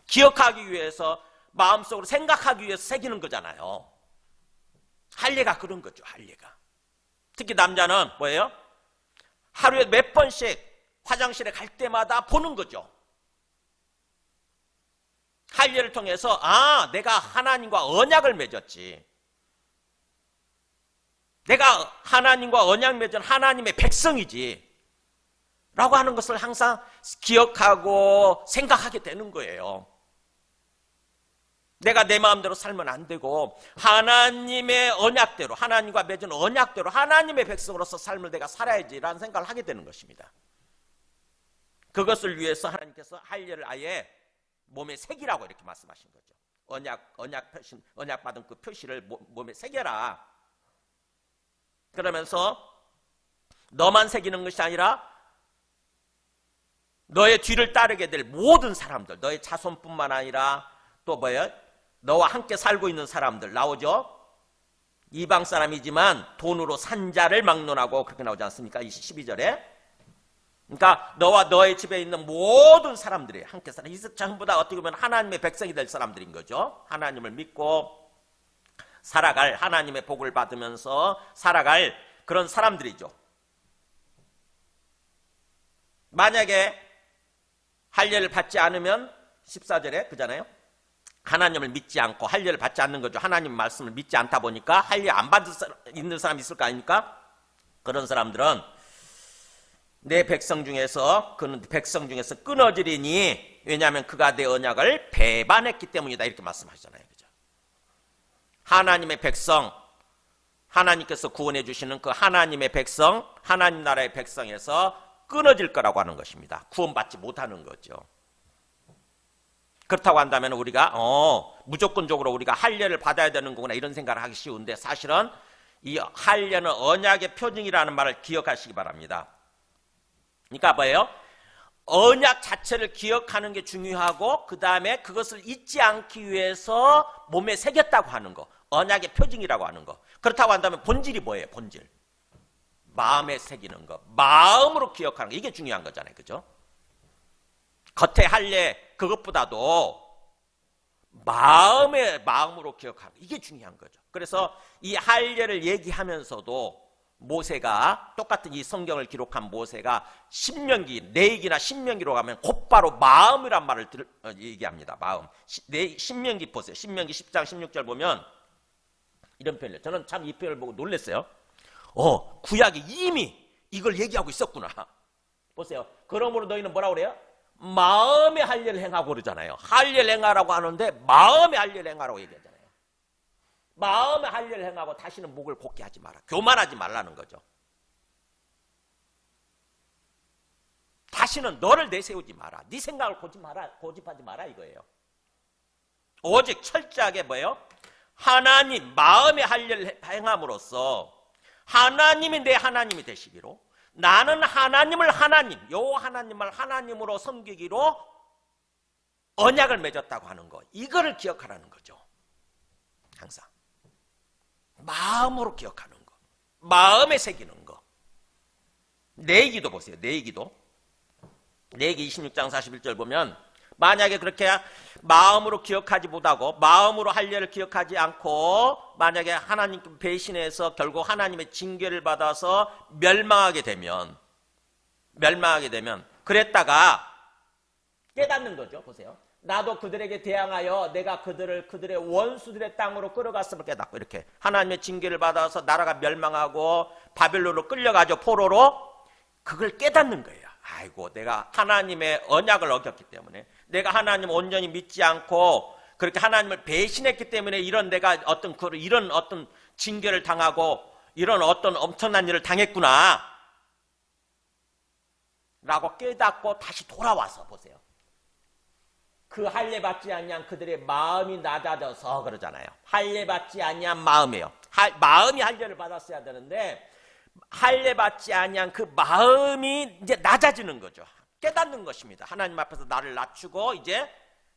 기억하기 위해서, 마음속으로 생각하기 위해서 새기는 거잖아요. 할례가 그런 거죠. 할례가. 특히 남자는 뭐예요? 하루에 몇 번씩 화장실에 갈 때마다 보는 거죠. 할례를 통해서 내가 하나님과 언약을 맺었지. 내가 하나님과 언약 맺은 하나님의 백성이지 라고 하는 것을 항상 기억하고 생각하게 되는 거예요. 내가 내 마음대로 살면 안 되고 하나님의 언약대로, 하나님과 맺은 언약대로 하나님의 백성으로서 삶을 내가 살아야지라는 생각을 하게 되는 것입니다. 그것을 위해서 하나님께서 할례를 아예 몸에 새기라고 이렇게 말씀하신 거죠. 언약 받은 그 표시를 몸에 새겨라. 그러면서 너만 새기는 것이 아니라 너의 뒤를 따르게 될 모든 사람들, 너의 자손뿐만 아니라 또 뭐예요? 너와 함께 살고 있는 사람들 나오죠? 이방 사람이지만 돈으로 산 자를 막론하고 그렇게 나오지 않습니까? 12절에. 그러니까 너와 너의 집에 있는 모든 사람들이 함께 살아. 이 전부 다 어떻게 보면 하나님의 백성이 될 사람들인 거죠. 하나님을 믿고 살아갈, 하나님의 복을 받으면서 살아갈 그런 사람들이죠. 만약에 할례를 받지 않으면 14절에 그잖아요. 하나님을 믿지 않고 할례를 받지 않는 거죠. 하나님 말씀을 믿지 않다 보니까 할례 안 받을 있는 사람이 있을 거 아닙니까? 그런 사람들은 내 백성 중에서 끊어지리니 왜냐하면 그가 내 언약을 배반했기 때문이다 이렇게 말씀하시잖아요. 그죠? 하나님의 백성, 하나님께서 구원해 주시는 그 하나님의 백성, 하나님 나라의 백성에서 끊어질 거라고 하는 것입니다. 구원받지 못하는 거죠. 그렇다고 한다면 우리가 무조건적으로 우리가 할례를 받아야 되는 거구나 이런 생각을 하기 쉬운데 사실은 이 할례는 언약의 표징이라는 말을 기억하시기 바랍니다. 그러니까 뭐예요? 언약 자체를 기억하는 게 중요하고 그 다음에 그것을 잊지 않기 위해서 몸에 새겼다고 하는 거. 언약의 표징이라고 하는 거. 그렇다고 한다면 본질이 뭐예요? 본질. 마음에 새기는 거. 마음으로 기억하는 거. 이게 중요한 거잖아요. 그죠? 겉에 할례 그것보다도 마음으로 기억하는 거. 이게 중요한 거죠. 그래서 이 할례를 얘기하면서도 모세가 똑같은 이 성경을 기록한 모세가 신명기, 레위기나 신명기로 가면 곧바로 마음이란 말을 얘기합니다. 마음. 신명기 보세요. 신명기 10장 16절 보면 이런 표현이에요. 저는 참 이 표현을 보고 놀랐어요. 구약이 이미 이걸 얘기하고 있었구나. 보세요. 그러므로 너희는 뭐라고 그래요? 마음의 할례를 행하고 그러잖아요. 할례를 행하라고 하는데 마음의 할례를 행하라고 얘기하잖아요. 마음의 할례를 행하고 다시는 목을 곧게 하지 마라. 교만하지 말라는 거죠. 다시는 너를 내세우지 마라. 네 생각을 고집하지 마라 이거예요. 오직 철저하게 뭐예요? 하나님 마음의 할례를 행함으로써 하나님이 내 하나님이 되시기로 나는 하나님을 하나님을 하나님으로 섬기기로 언약을 맺었다고 하는 거. 이거를 기억하라는 거죠. 항상 마음으로 기억하는 거. 마음에 새기는 거. 레위기도 보세요. 레위기 26장 41절 보면 만약에 그렇게 마음으로 기억하지 못하고 마음으로 할례를 기억하지 않고 만약에 하나님께 배신해서 결국 하나님의 징계를 받아서 멸망하게 되면 그랬다가 깨닫는 거죠. 보세요. 나도 그들에게 대항하여 내가 그들의 원수들의 땅으로 끌어갔음을 깨닫고 이렇게 하나님의 징계를 받아서 나라가 멸망하고 바벨론으로 끌려가죠. 포로로. 그걸 깨닫는 거예요. 아이고 내가 하나님의 언약을 어겼기 때문에 내가 하나님을 온전히 믿지 않고 그렇게 하나님을 배신했기 때문에 이런 징계를 당하고 이런 어떤 엄청난 일을 당했구나 라고 깨닫고 다시 돌아와서 보세요. 그 할례 받지 아니한 그들의 마음이 낮아져서 그러잖아요. 할례 받지 아니한 마음이에요. 마음이 할례를 받았어야 되는데 할례 받지 아니한 그 마음이 이제 낮아지는 거죠. 깨닫는 것입니다. 하나님 앞에서 나를 낮추고 이제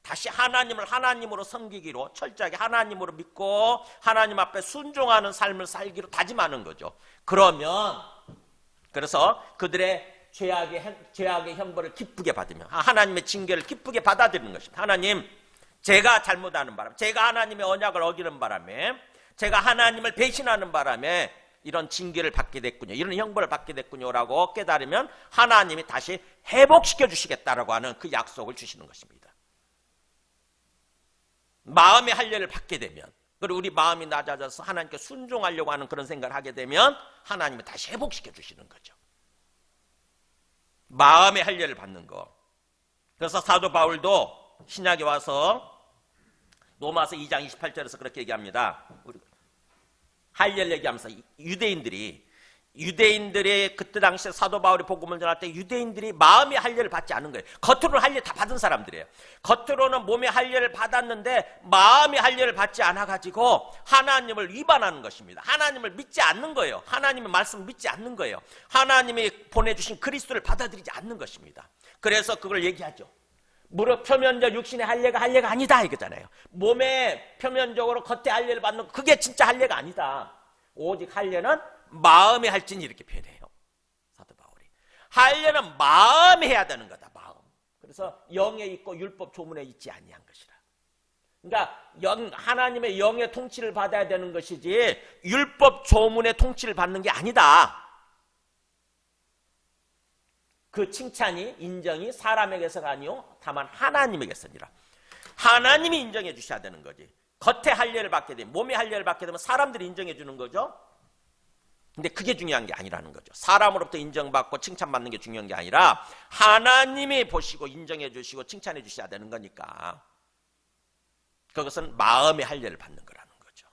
다시 하나님을 하나님으로 섬기기로 철저하게 하나님으로 믿고 하나님 앞에 순종하는 삶을 살기로 다짐하는 거죠. 그래서 그들의 죄악의 형벌을 기쁘게 받으며 하나님의 징계를 기쁘게 받아들이는 것입니다. 하나님, 제가 잘못하는 바람에, 제가 하나님의 언약을 어기는 바람에, 제가 하나님을 배신하는 바람에 이런 징계를 받게 됐군요. 이런 형벌을 받게 됐군요라고 깨달으면 하나님이 다시 회복시켜 주시겠다라고 하는 그 약속을 주시는 것입니다. 마음의 할례를 받게 되면, 그리고 우리 마음이 낮아져서 하나님께 순종하려고 하는 그런 생각을 하게 되면 하나님이 다시 회복시켜 주시는 거죠. 마음의 할례를 받는 거. 그래서 사도 바울도 신약에 와서 로마서 2장 28절에서 그렇게 얘기합니다. 할례를 얘기하면서 유대인들이 그때 당시에 사도 바울이 복음을 전할 때 유대인들이 마음의 할례를 받지 않은 거예요. 겉으로는 할례 다 받은 사람들이에요. 겉으로는 몸의 할례를 받았는데 마음의 할례를 받지 않아가지고 하나님을 위반하는 것입니다. 하나님을 믿지 않는 거예요. 하나님의 말씀을 믿지 않는 거예요. 하나님이 보내주신 그리스도를 받아들이지 않는 것입니다. 그래서 그걸 얘기하죠. 무릇 표면적 육신의 할례가 아니다 이거잖아요. 몸에 표면적으로 겉에 할례를 받는 그게 진짜 할례가 아니다. 오직 할례는 마음에 할지니 이렇게 표현해요. 사도 바울이. 할례는 마음에 해야 되는 거다. 마음. 그래서 영에 있고 율법 조문에 있지 아니한 것이라. 그러니까 하나님의 영의 통치를 받아야 되는 것이지 율법 조문의 통치를 받는 게 아니다. 그 칭찬이 인정이 사람에게서가 아니요 다만 하나님에게서니라. 하나님이 인정해 주셔야 되는 거지. 겉에 할례를 받게 되면 몸의 할례를 받게 되면 사람들이 인정해 주는 거죠. 근데 그게 중요한 게 아니라는 거죠. 사람으로부터 인정받고 칭찬받는 게 중요한 게 아니라 하나님이 보시고 인정해 주시고 칭찬해 주셔야 되는 거니까 그것은 마음의 할례를 받는 거라는 거죠.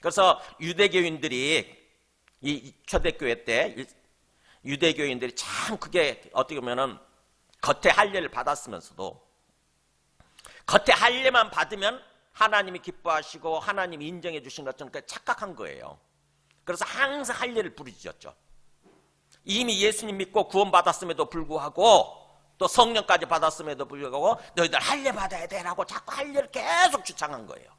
그래서 유대교인들이 이 초대교회 때 유대교인들이 참 그게 어떻게 보면은 겉에 할례를 받았으면서도 겉에 할례만 받으면 하나님이 기뻐하시고 하나님이 인정해 주신 것처럼 착각한 거예요. 그래서 항상 할례를 부르짖었죠. 이미 예수님 믿고 구원받았음에도 불구하고 또 성령까지 받았음에도 불구하고 너희들 할례 받아야 돼라고 자꾸 할례를 계속 주창한 거예요.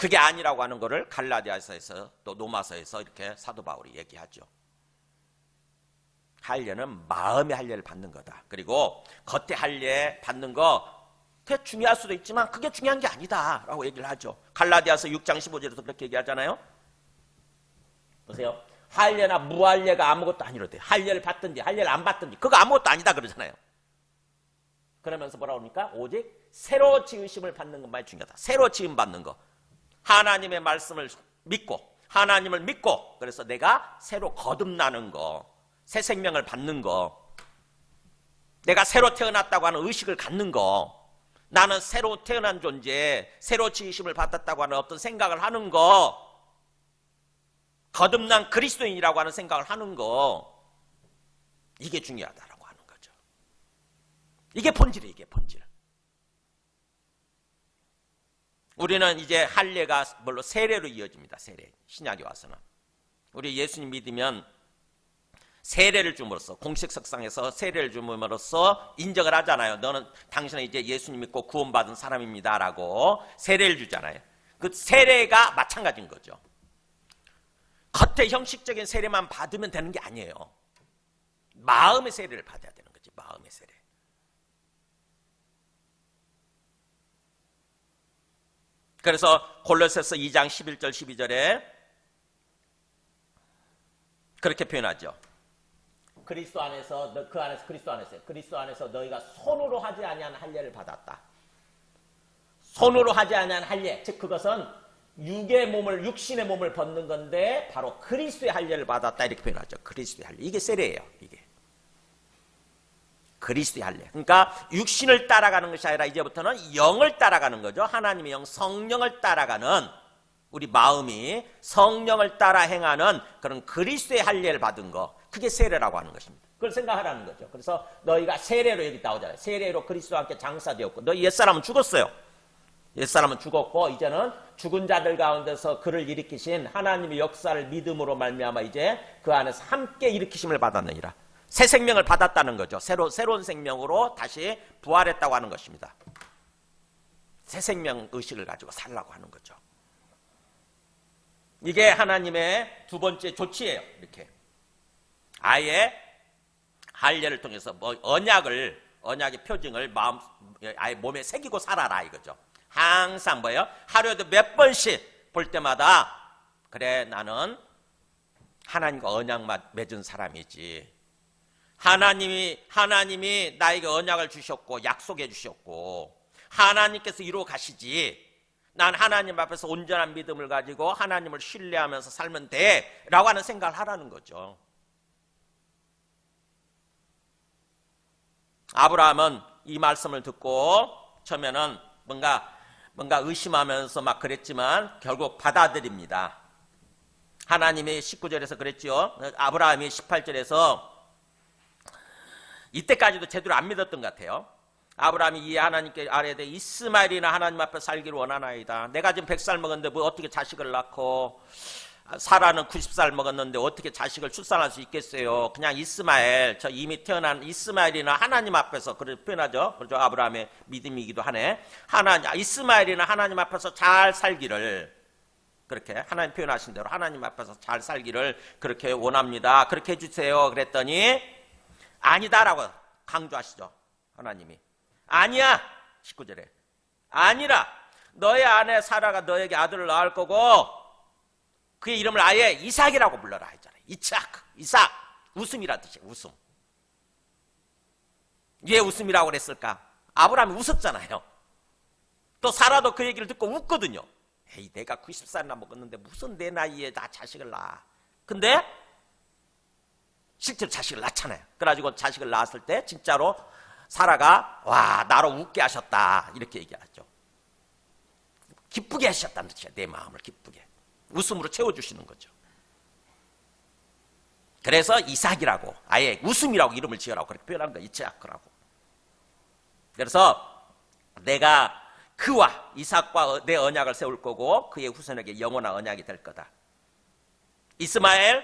그게 아니라고 하는 것을 갈라디아서에서 또 로마서에서 이렇게 사도 바울이 얘기하죠. 할례는 마음의 할례를 받는 거다. 그리고 겉에 할례 받는 거 그게 중요할 수도 있지만 그게 중요한 게 아니다 라고 얘기를 하죠. 갈라디아서 6장 15절에서 그렇게 얘기하잖아요. 보세요. 할례나 무할례가 아무것도 아니로돼. 할례를 받든지 할례를 안 받든지 그거 아무것도 아니다 그러잖아요. 그러면서 뭐라고 합니까? 오직 새로 지으심을 받는 것만이 중요하다. 새로 지음 받는 거. 하나님의 말씀을 믿고 하나님을 믿고 그래서 내가 새로 거듭나는 거, 새 생명을 받는 거, 내가 새로 태어났다고 하는 의식을 갖는 거, 나는 새로 태어난 존재, 새로 지으심을 받았다고 하는 어떤 생각을 하는 거, 거듭난 그리스도인이라고 하는 생각을 하는 거, 이게 중요하다라고 하는 거죠. 이게 본질이에요. 이게 본질. 우리는 이제 할례가 뭘로 세례로 이어집니다. 세례. 신약에 와서는 우리 예수님 믿으면 세례를 줌으로써 공식 석상에서 세례를 줌으로써 인정을 하잖아요. 너는 당신은 이제 예수님 믿고 구원받은 사람입니다라고 세례를 주잖아요. 그 세례가 마찬가지인 거죠. 겉에 형식적인 세례만 받으면 되는 게 아니에요. 마음의 세례를 받아야 되는 거지. 마음의 세례. 그래서 골로새서 2장 11절 12절에 그렇게 표현하죠. 그리스도 안에서 그 안에서 그리스도 안에서 너희가 손으로 하지 아니한 할례를 받았다. 손으로 하지 아니한 할례, 즉 그것은 육신의 몸을 벗는 건데 바로 그리스도의 할례를 받았다 이렇게 표현하죠. 그리스도의 할례. 이게 세례예요. 이게 그리스도의 할례. 그러니까 육신을 따라가는 것이 아니라 이제부터는 영을 따라가는 거죠. 하나님의 영, 성령을 따라가는 우리 마음이 성령을 따라 행하는 그런 그리스도의 할례를 받은 거, 그게 세례라고 하는 것입니다. 그걸 생각하라는 거죠. 그래서 너희가 세례로 여기 나오잖아요. 세례로 그리스도와 함께 장사되었고, 너희 옛사람은 죽었어요. 옛사람은 죽었고 이제는 죽은 자들 가운데서 그를 일으키신 하나님의 역사를 믿음으로 말미암아 이제 그 안에서 함께 일으키심을 받았느니라. 새 생명을 받았다는 거죠. 새로운 생명으로 다시 부활했다고 하는 것입니다. 새 생명 의식을 가지고 살라고 하는 거죠. 이게 하나님의 두 번째 조치예요. 이렇게 아예 할례를 통해서 언약의 표징을 아예 몸에 새기고 살아라 이거죠. 항상 뭐예요? 하루에도 몇 번씩 볼 때마다 그래 나는 하나님과 언약 맺은 사람이지. 하나님이 나에게 언약을 주셨고 약속해 주셨고 하나님께서 이루어 가시지. 난 하나님 앞에서 온전한 믿음을 가지고 하나님을 신뢰하면서 살면 돼 라고 하는 생각을 하라는 거죠. 아브라함은 이 말씀을 듣고 처음에는 뭔가 의심하면서 막 그랬지만 결국 받아들입니다. 하나님이 19절에서 그랬죠. 아브라함이 18절에서 이때까지도 제대로 안 믿었던 것 같아요. 아브라함이 이 하나님께 아뢰되 이스마엘이나 하나님 앞에 살기를 원하나이다. 내가 지금 100살 먹었는데 뭐 어떻게 자식을 낳고 사라는 90살 먹었는데 어떻게 자식을 출산할 수 있겠어요. 그냥 이스마엘, 저 이미 태어난 이스마엘이나 하나님 앞에서 그렇게 표현하죠. 그렇죠. 아브라함의 믿음이기도 하네. 이스마엘이나 하나님 앞에서 잘 살기를, 그렇게 하나님 표현하신 대로 하나님 앞에서 잘 살기를 그렇게 원합니다. 그렇게 해주세요. 그랬더니 아니다라고 강조하시죠. 하나님이 아니야. 19절에 아니라 너의 아내 사라가 너에게 아들을 낳을 거고 그의 이름을 아예 이삭이라고 불러라 했잖아요. 이삭 웃음이라 뜻이에요. 웃음. 왜 웃음이라고 그랬을까? 아브라함이 웃었잖아요. 또 사라도 그 얘기를 듣고 웃거든요. 에이 내가 90살이나 먹었는데 무슨 내 나이에 나 자식을 낳아. 근데 실제로 자식을 낳잖아요. 그래가지고 자식을 낳았을 때 진짜로 사라가 와 나로 웃게 하셨다 이렇게 얘기하죠. 기쁘게 하셨다는 뜻이야. 내 마음을 기쁘게 웃음으로 채워주시는 거죠. 그래서 이삭이라고 아예 웃음이라고 이름을 지으라고 그렇게 표현한 거야. 이삭이라고. 그래서 내가 그와 이삭과 내 언약을 세울 거고 그의 후손에게 영원한 언약이 될 거다. 이스마엘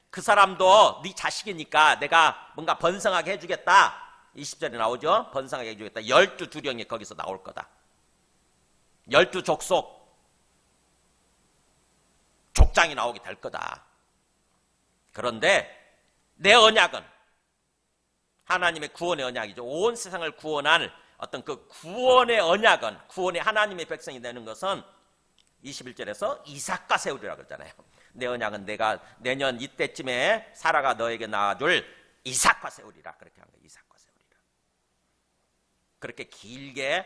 그 사람도 네 자식이니까 내가 뭔가 번성하게 해주겠다. 20절에 나오죠. 번성하게 해주겠다. 12두령이 거기서 나올 거다. 12족속. 족장이 나오게 될 거다. 그런데 내 언약은 하나님의 구원의 언약이죠. 온 세상을 구원할 어떤 그 구원의 언약은, 구원의 하나님의 백성이 되는 것은 21절에서 이삭과 세우리라고 그러잖아요. 내 언약은 내가 내년 이때쯤에 사라가 너에게 낳아줄 이삭과 세우리라. 그렇게 한 거예요. 이삭과 세우리라. 그렇게 길게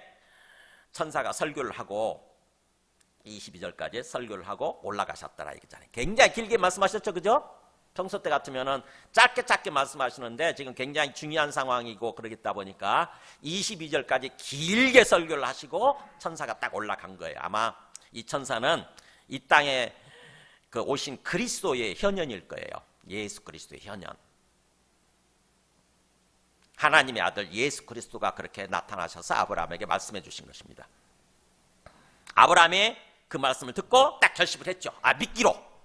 천사가 설교를 하고 22절까지 설교를 하고 올라가셨더라 이거잖아요. 굉장히 길게 말씀하셨죠. 그죠? 평소 때 같으면은 짧게 말씀하시는데 지금 굉장히 중요한 상황이고 그러겠다 보니까 22절까지 길게 설교를 하시고 천사가 딱 올라간 거예요. 아마 이 천사는 이 땅에 그 오신 그리스도의 현현일 거예요. 예수 그리스도의 현현. 하나님의 아들 예수 그리스도가 그렇게 나타나셔서 아브라함에게 말씀해 주신 것입니다. 아브라함이 그 말씀을 듣고 딱 결심을 했죠. 믿기로.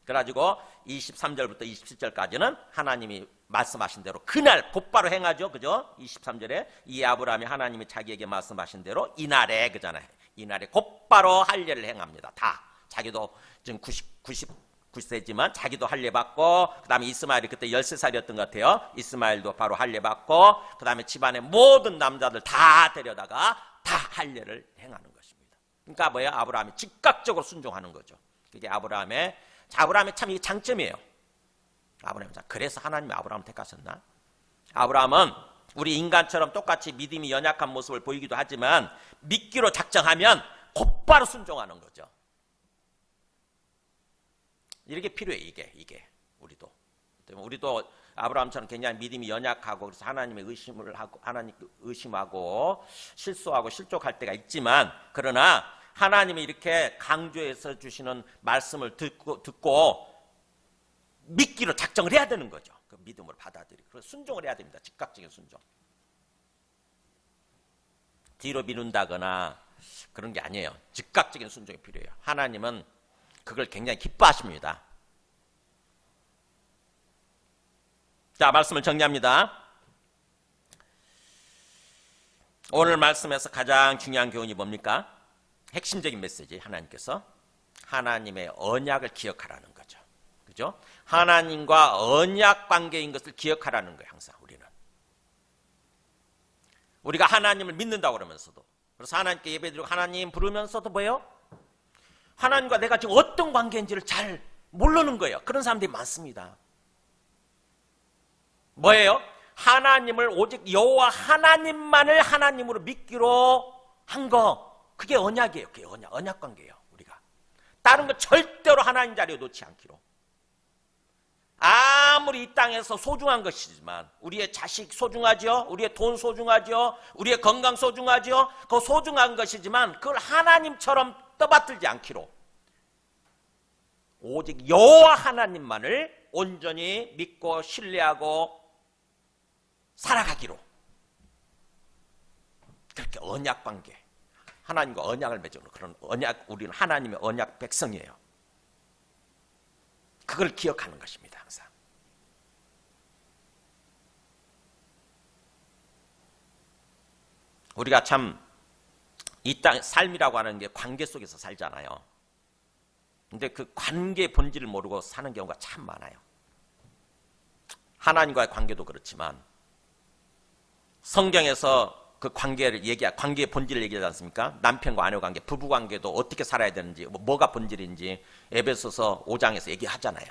그래가지고 23절부터 27절까지는 하나님이 말씀하신 대로 그날 곧바로 행하죠. 그죠? 23절에 이 아브라함이 하나님이 자기에게 말씀하신 대로 이날에 그잖아요. 이날에 곧바로 할례를 행합니다. 다. 자기도 지금 99세지만 자기도 할례 받고, 그 다음에 이스마엘이 그때 13살이었던 것 같아요. 이스마엘도 바로 할례 받고, 그 다음에 집안의 모든 남자들 다 데려다가 다 할례를 행하는 것입니다. 그러니까 뭐야? 아브라함이 즉각적으로 순종하는 거죠. 그게 아브라함의 참 이게 장점이에요. 그래서 하나님이 아브라함을 택하셨나? 아브라함은 우리 인간처럼 똑같이 믿음이 연약한 모습을 보이기도 하지만 믿기로 작정하면 곧바로 순종하는 거죠. 이렇게 필요해. 이게 우리도 아브라함처럼 굉장히 믿음이 연약하고 그래서 하나님의 하나님 의심하고 실수하고 실족할 때가 있지만, 그러나 하나님이 이렇게 강조해서 주시는 말씀을 듣고 믿기로 작정을 해야 되는 거죠. 그 믿음으로 받아들이고 그래서 순종을 해야 됩니다. 즉각적인 순종. 뒤로 미룬다거나 그런 게 아니에요. 즉각적인 순종이 필요해요. 하나님은 그걸 굉장히 기뻐하십니다. 자, 말씀을 정리합니다. 오늘 말씀에서 가장 중요한 교훈이 뭡니까? 핵심적인 메시지, 하나님께서 하나님의 언약을 기억하라는 거죠. 그죠? 하나님과 언약 관계인 것을 기억하라는 거예요. 항상 우리가 하나님을 믿는다고 그러면서도, 그래서 하나님께 예배드리고 하나님 부르면서도 뭐예요? 하나님과 내가 지금 어떤 관계인지를 잘 모르는 거예요. 그런 사람들이 많습니다. 뭐예요? 하나님을 오직 여호와 하나님만을 하나님으로 믿기로 한 거, 그게 언약이에요. 그게 언약 관계예요. 우리가 다른 거 절대로 하나님 자리에 놓지 않기로. 아무리 이 땅에서 소중한 것이지만, 우리의 자식 소중하죠, 우리의 돈 소중하죠, 우리의 건강 소중하죠. 그거 소중한 것이지만 그걸 하나님처럼 떠받들지 않기로, 오직 여호와 하나님만을 온전히 믿고 신뢰하고 살아가기로, 그렇게 언약 관계, 하나님과 언약을 맺는 그런 언약, 우리는 하나님의 언약 백성이에요. 그걸 기억하는 것입니다. 항상. 우리가 참 이 땅 삶이라고 하는 게 관계 속에서 살잖아요. 근데 그 관계의 본질을 모르고 사는 경우가 참 많아요. 하나님과의 관계도 그렇지만 성경에서 그 관계의 본질을 얘기하지 않습니까? 남편과 아내 관계, 부부 관계도 어떻게 살아야 되는지, 뭐가 본질인지 에베소서 5장에서 얘기하잖아요.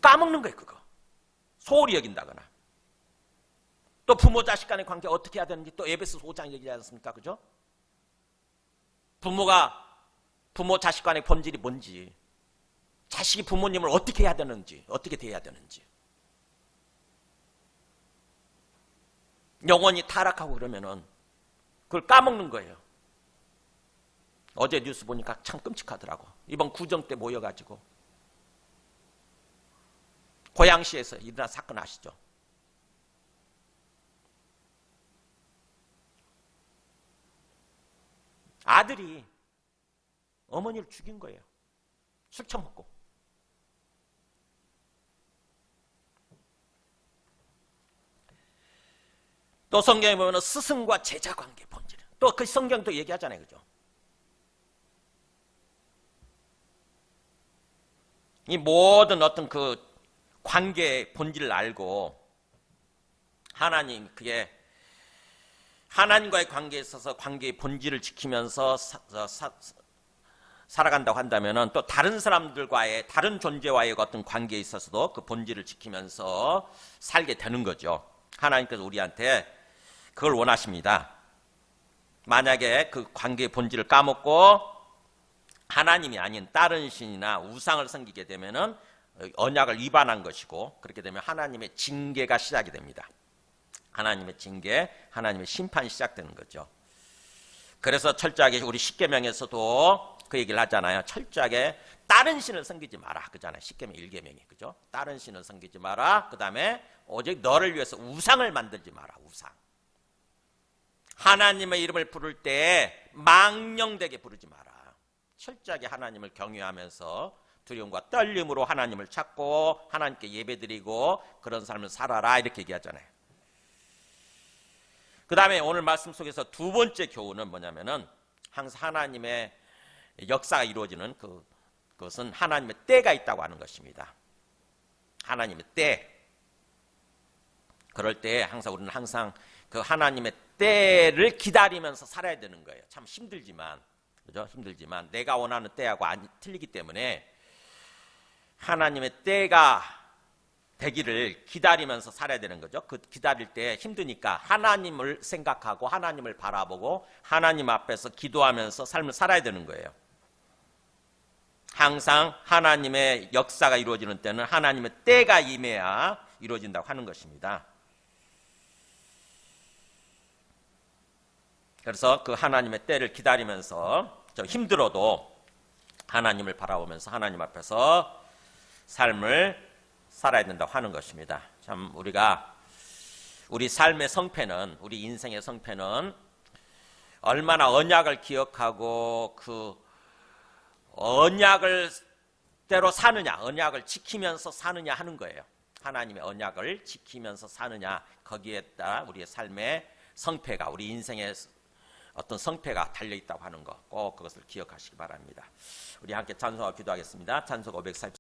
까먹는 거예요, 그거. 소홀히 여긴다거나. 또 부모 자식 간의 관계 어떻게 해야 되는지 또 에베소서 5장 얘기하지 않습니까? 그죠? 부모 자식 간의 본질이 뭔지, 자식이 부모님을 어떻게 해야 되는지, 어떻게 대해야 되는지. 영혼이 타락하고 그러면은 그걸 까먹는 거예요. 어제 뉴스 보니까 참 끔찍하더라고. 이번 구정 때 모여가지고 고양시에서 일어난 사건 아시죠? 아들이 어머니를 죽인 거예요. 술 처먹고. 또 성경에 보면 스승과 제자 관계 본질. 또 그 성경도 얘기하잖아요. 그죠? 이 모든 어떤 그 관계의 본질을 알고 하나님, 그게 하나님과의 관계에 있어서 관계의 본질을 지키면서 살아간다고 한다면은 또 다른 사람들과의 다른 존재와의 어떤 관계에 있어서도 그 본질을 지키면서 살게 되는 거죠. 하나님께서 우리한테 그걸 원하십니다. 만약에 그 관계의 본질을 까먹고 하나님이 아닌 다른 신이나 우상을 섬기게 되면은 언약을 위반한 것이고, 그렇게 되면 하나님의 징계가 시작이 됩니다. 하나님의 징계, 하나님의 심판이 시작되는 거죠. 그래서 철저하게 우리 십계명에서도 그 얘기를 하잖아요. 철저하게 다른 신을 섬기지 마라 그잖아요. 십계명 1계명이, 그죠? 다른 신을 섬기지 마라. 그 다음에 오직 너를 위해서 우상을 만들지 마라. 우상. 하나님의 이름을 부를 때 망령되게 부르지 마라. 철저하게 하나님을 경외하면서 두려움과 떨림으로 하나님을 찾고 하나님께 예배드리고 그런 삶을 살아라, 이렇게 얘기하잖아요. 그 다음에 오늘 말씀 속에서 두 번째 교훈은 뭐냐면은 항상 하나님의 역사가 이루어지는 그것은 하나님의 때가 있다고 하는 것입니다. 하나님의 때. 그럴 때 항상 우리는 항상 그 하나님의 때를 기다리면서 살아야 되는 거예요. 참 힘들지만, 그죠? 힘들지만 내가 원하는 때하고 틀리기 때문에 하나님의 때가 되기를 기다리면서 살아야 되는 거죠. 그 기다릴 때 힘드니까 하나님을 생각하고 하나님을 바라보고 하나님 앞에서 기도하면서 삶을 살아야 되는 거예요. 항상 하나님의 역사가 이루어지는 때는 하나님의 때가 임해야 이루어진다고 하는 것입니다. 그래서 그 하나님의 때를 기다리면서 좀 힘들어도 하나님을 바라보면서 하나님 앞에서 삶을 살아야 된다고 하는 것입니다. 참 우리 삶의 성패는, 우리 인생의 성패는 얼마나 언약을 기억하고 그 언약을 대로 사느냐, 언약을 지키면서 사느냐 하는 거예요. 하나님의 언약을 지키면서 사느냐, 거기에 따라 우리의 삶의 성패가, 우리 인생의 어떤 성패가 달려있다고 하는 거, 꼭 그것을 기억하시기 바랍니다. 우리 함께 찬송하고 기도하겠습니다. 찬송 540